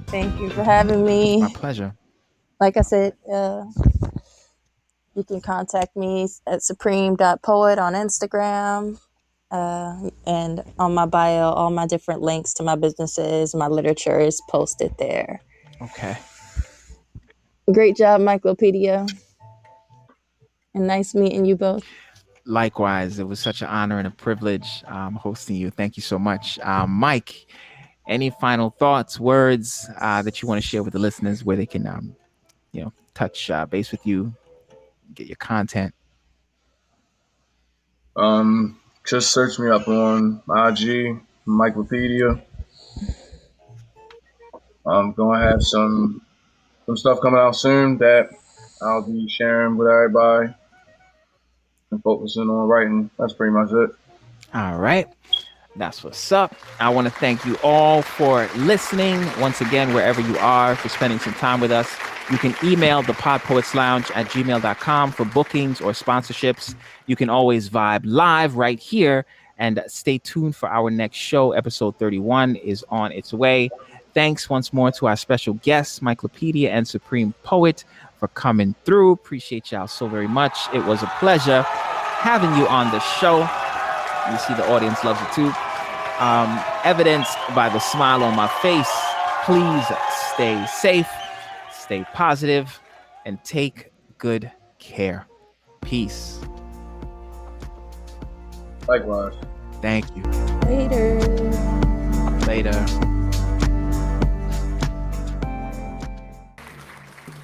Thank you for having me.
My pleasure.
Like I said, you can contact me at supreme.poet on Instagram. And on my bio, all my different links to my businesses, my literature is posted there.
Okay.
Great job, Miclopedia. And nice meeting you both.
Likewise, it was such an honor and a privilege hosting you. Thank you so much. Mike, any final thoughts, words that you want to share with the listeners where they can, touch base with you, get your content?
Just search me up on IG, Miclopedia. I'm gonna have some stuff coming out soon that I'll be sharing with everybody and focusing on writing. That's pretty much it.
All right. That's what's up. I want to thank you all for listening. Once again, wherever you are, for spending some time with us. You can email thepodpoetslounge@gmail.com for bookings or sponsorships. You can always vibe live right here, and stay tuned for our next show. Episode 31 is on its way. Thanks once more to our special guests, Miclopedia and Supreme Poet, for coming through. Appreciate y'all so very much. It was a pleasure having you on the show. You see the audience loves it too. Evidenced by the smile on my face. Please stay safe, stay positive, and take good care. Peace.
Likewise.
Thank you. Later.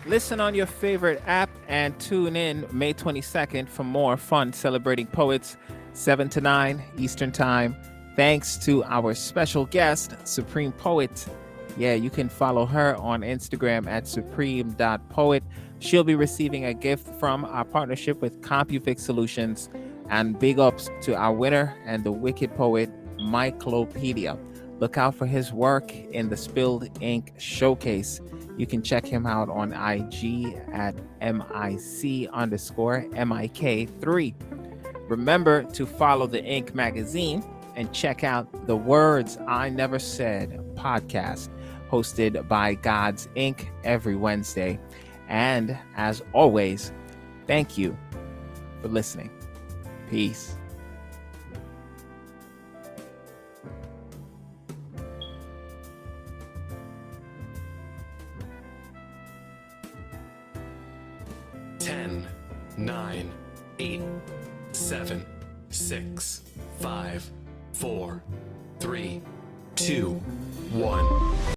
Listen on your favorite app and tune in May 22nd for more fun celebrating poets, 7 to 9 Eastern Time. Thanks to our special guest, Supreme Poet. Yeah, you can follow her on Instagram at supreme.poet. She'll be receiving a gift from our partnership with CompuFix Solutions. And big ups to our winner and the wicked poet, Miclopedia. Look out for his work in the Spilled Ink Showcase. You can check him out on IG at MIC_MIK3. Remember to follow the Ink magazine and check out the Words I Never Said podcast, hosted by God's Ink every Wednesday. And as always, thank you for listening. Peace.
Ten, 9, 8, 7, 6, 5, 4, 3, 2, 1.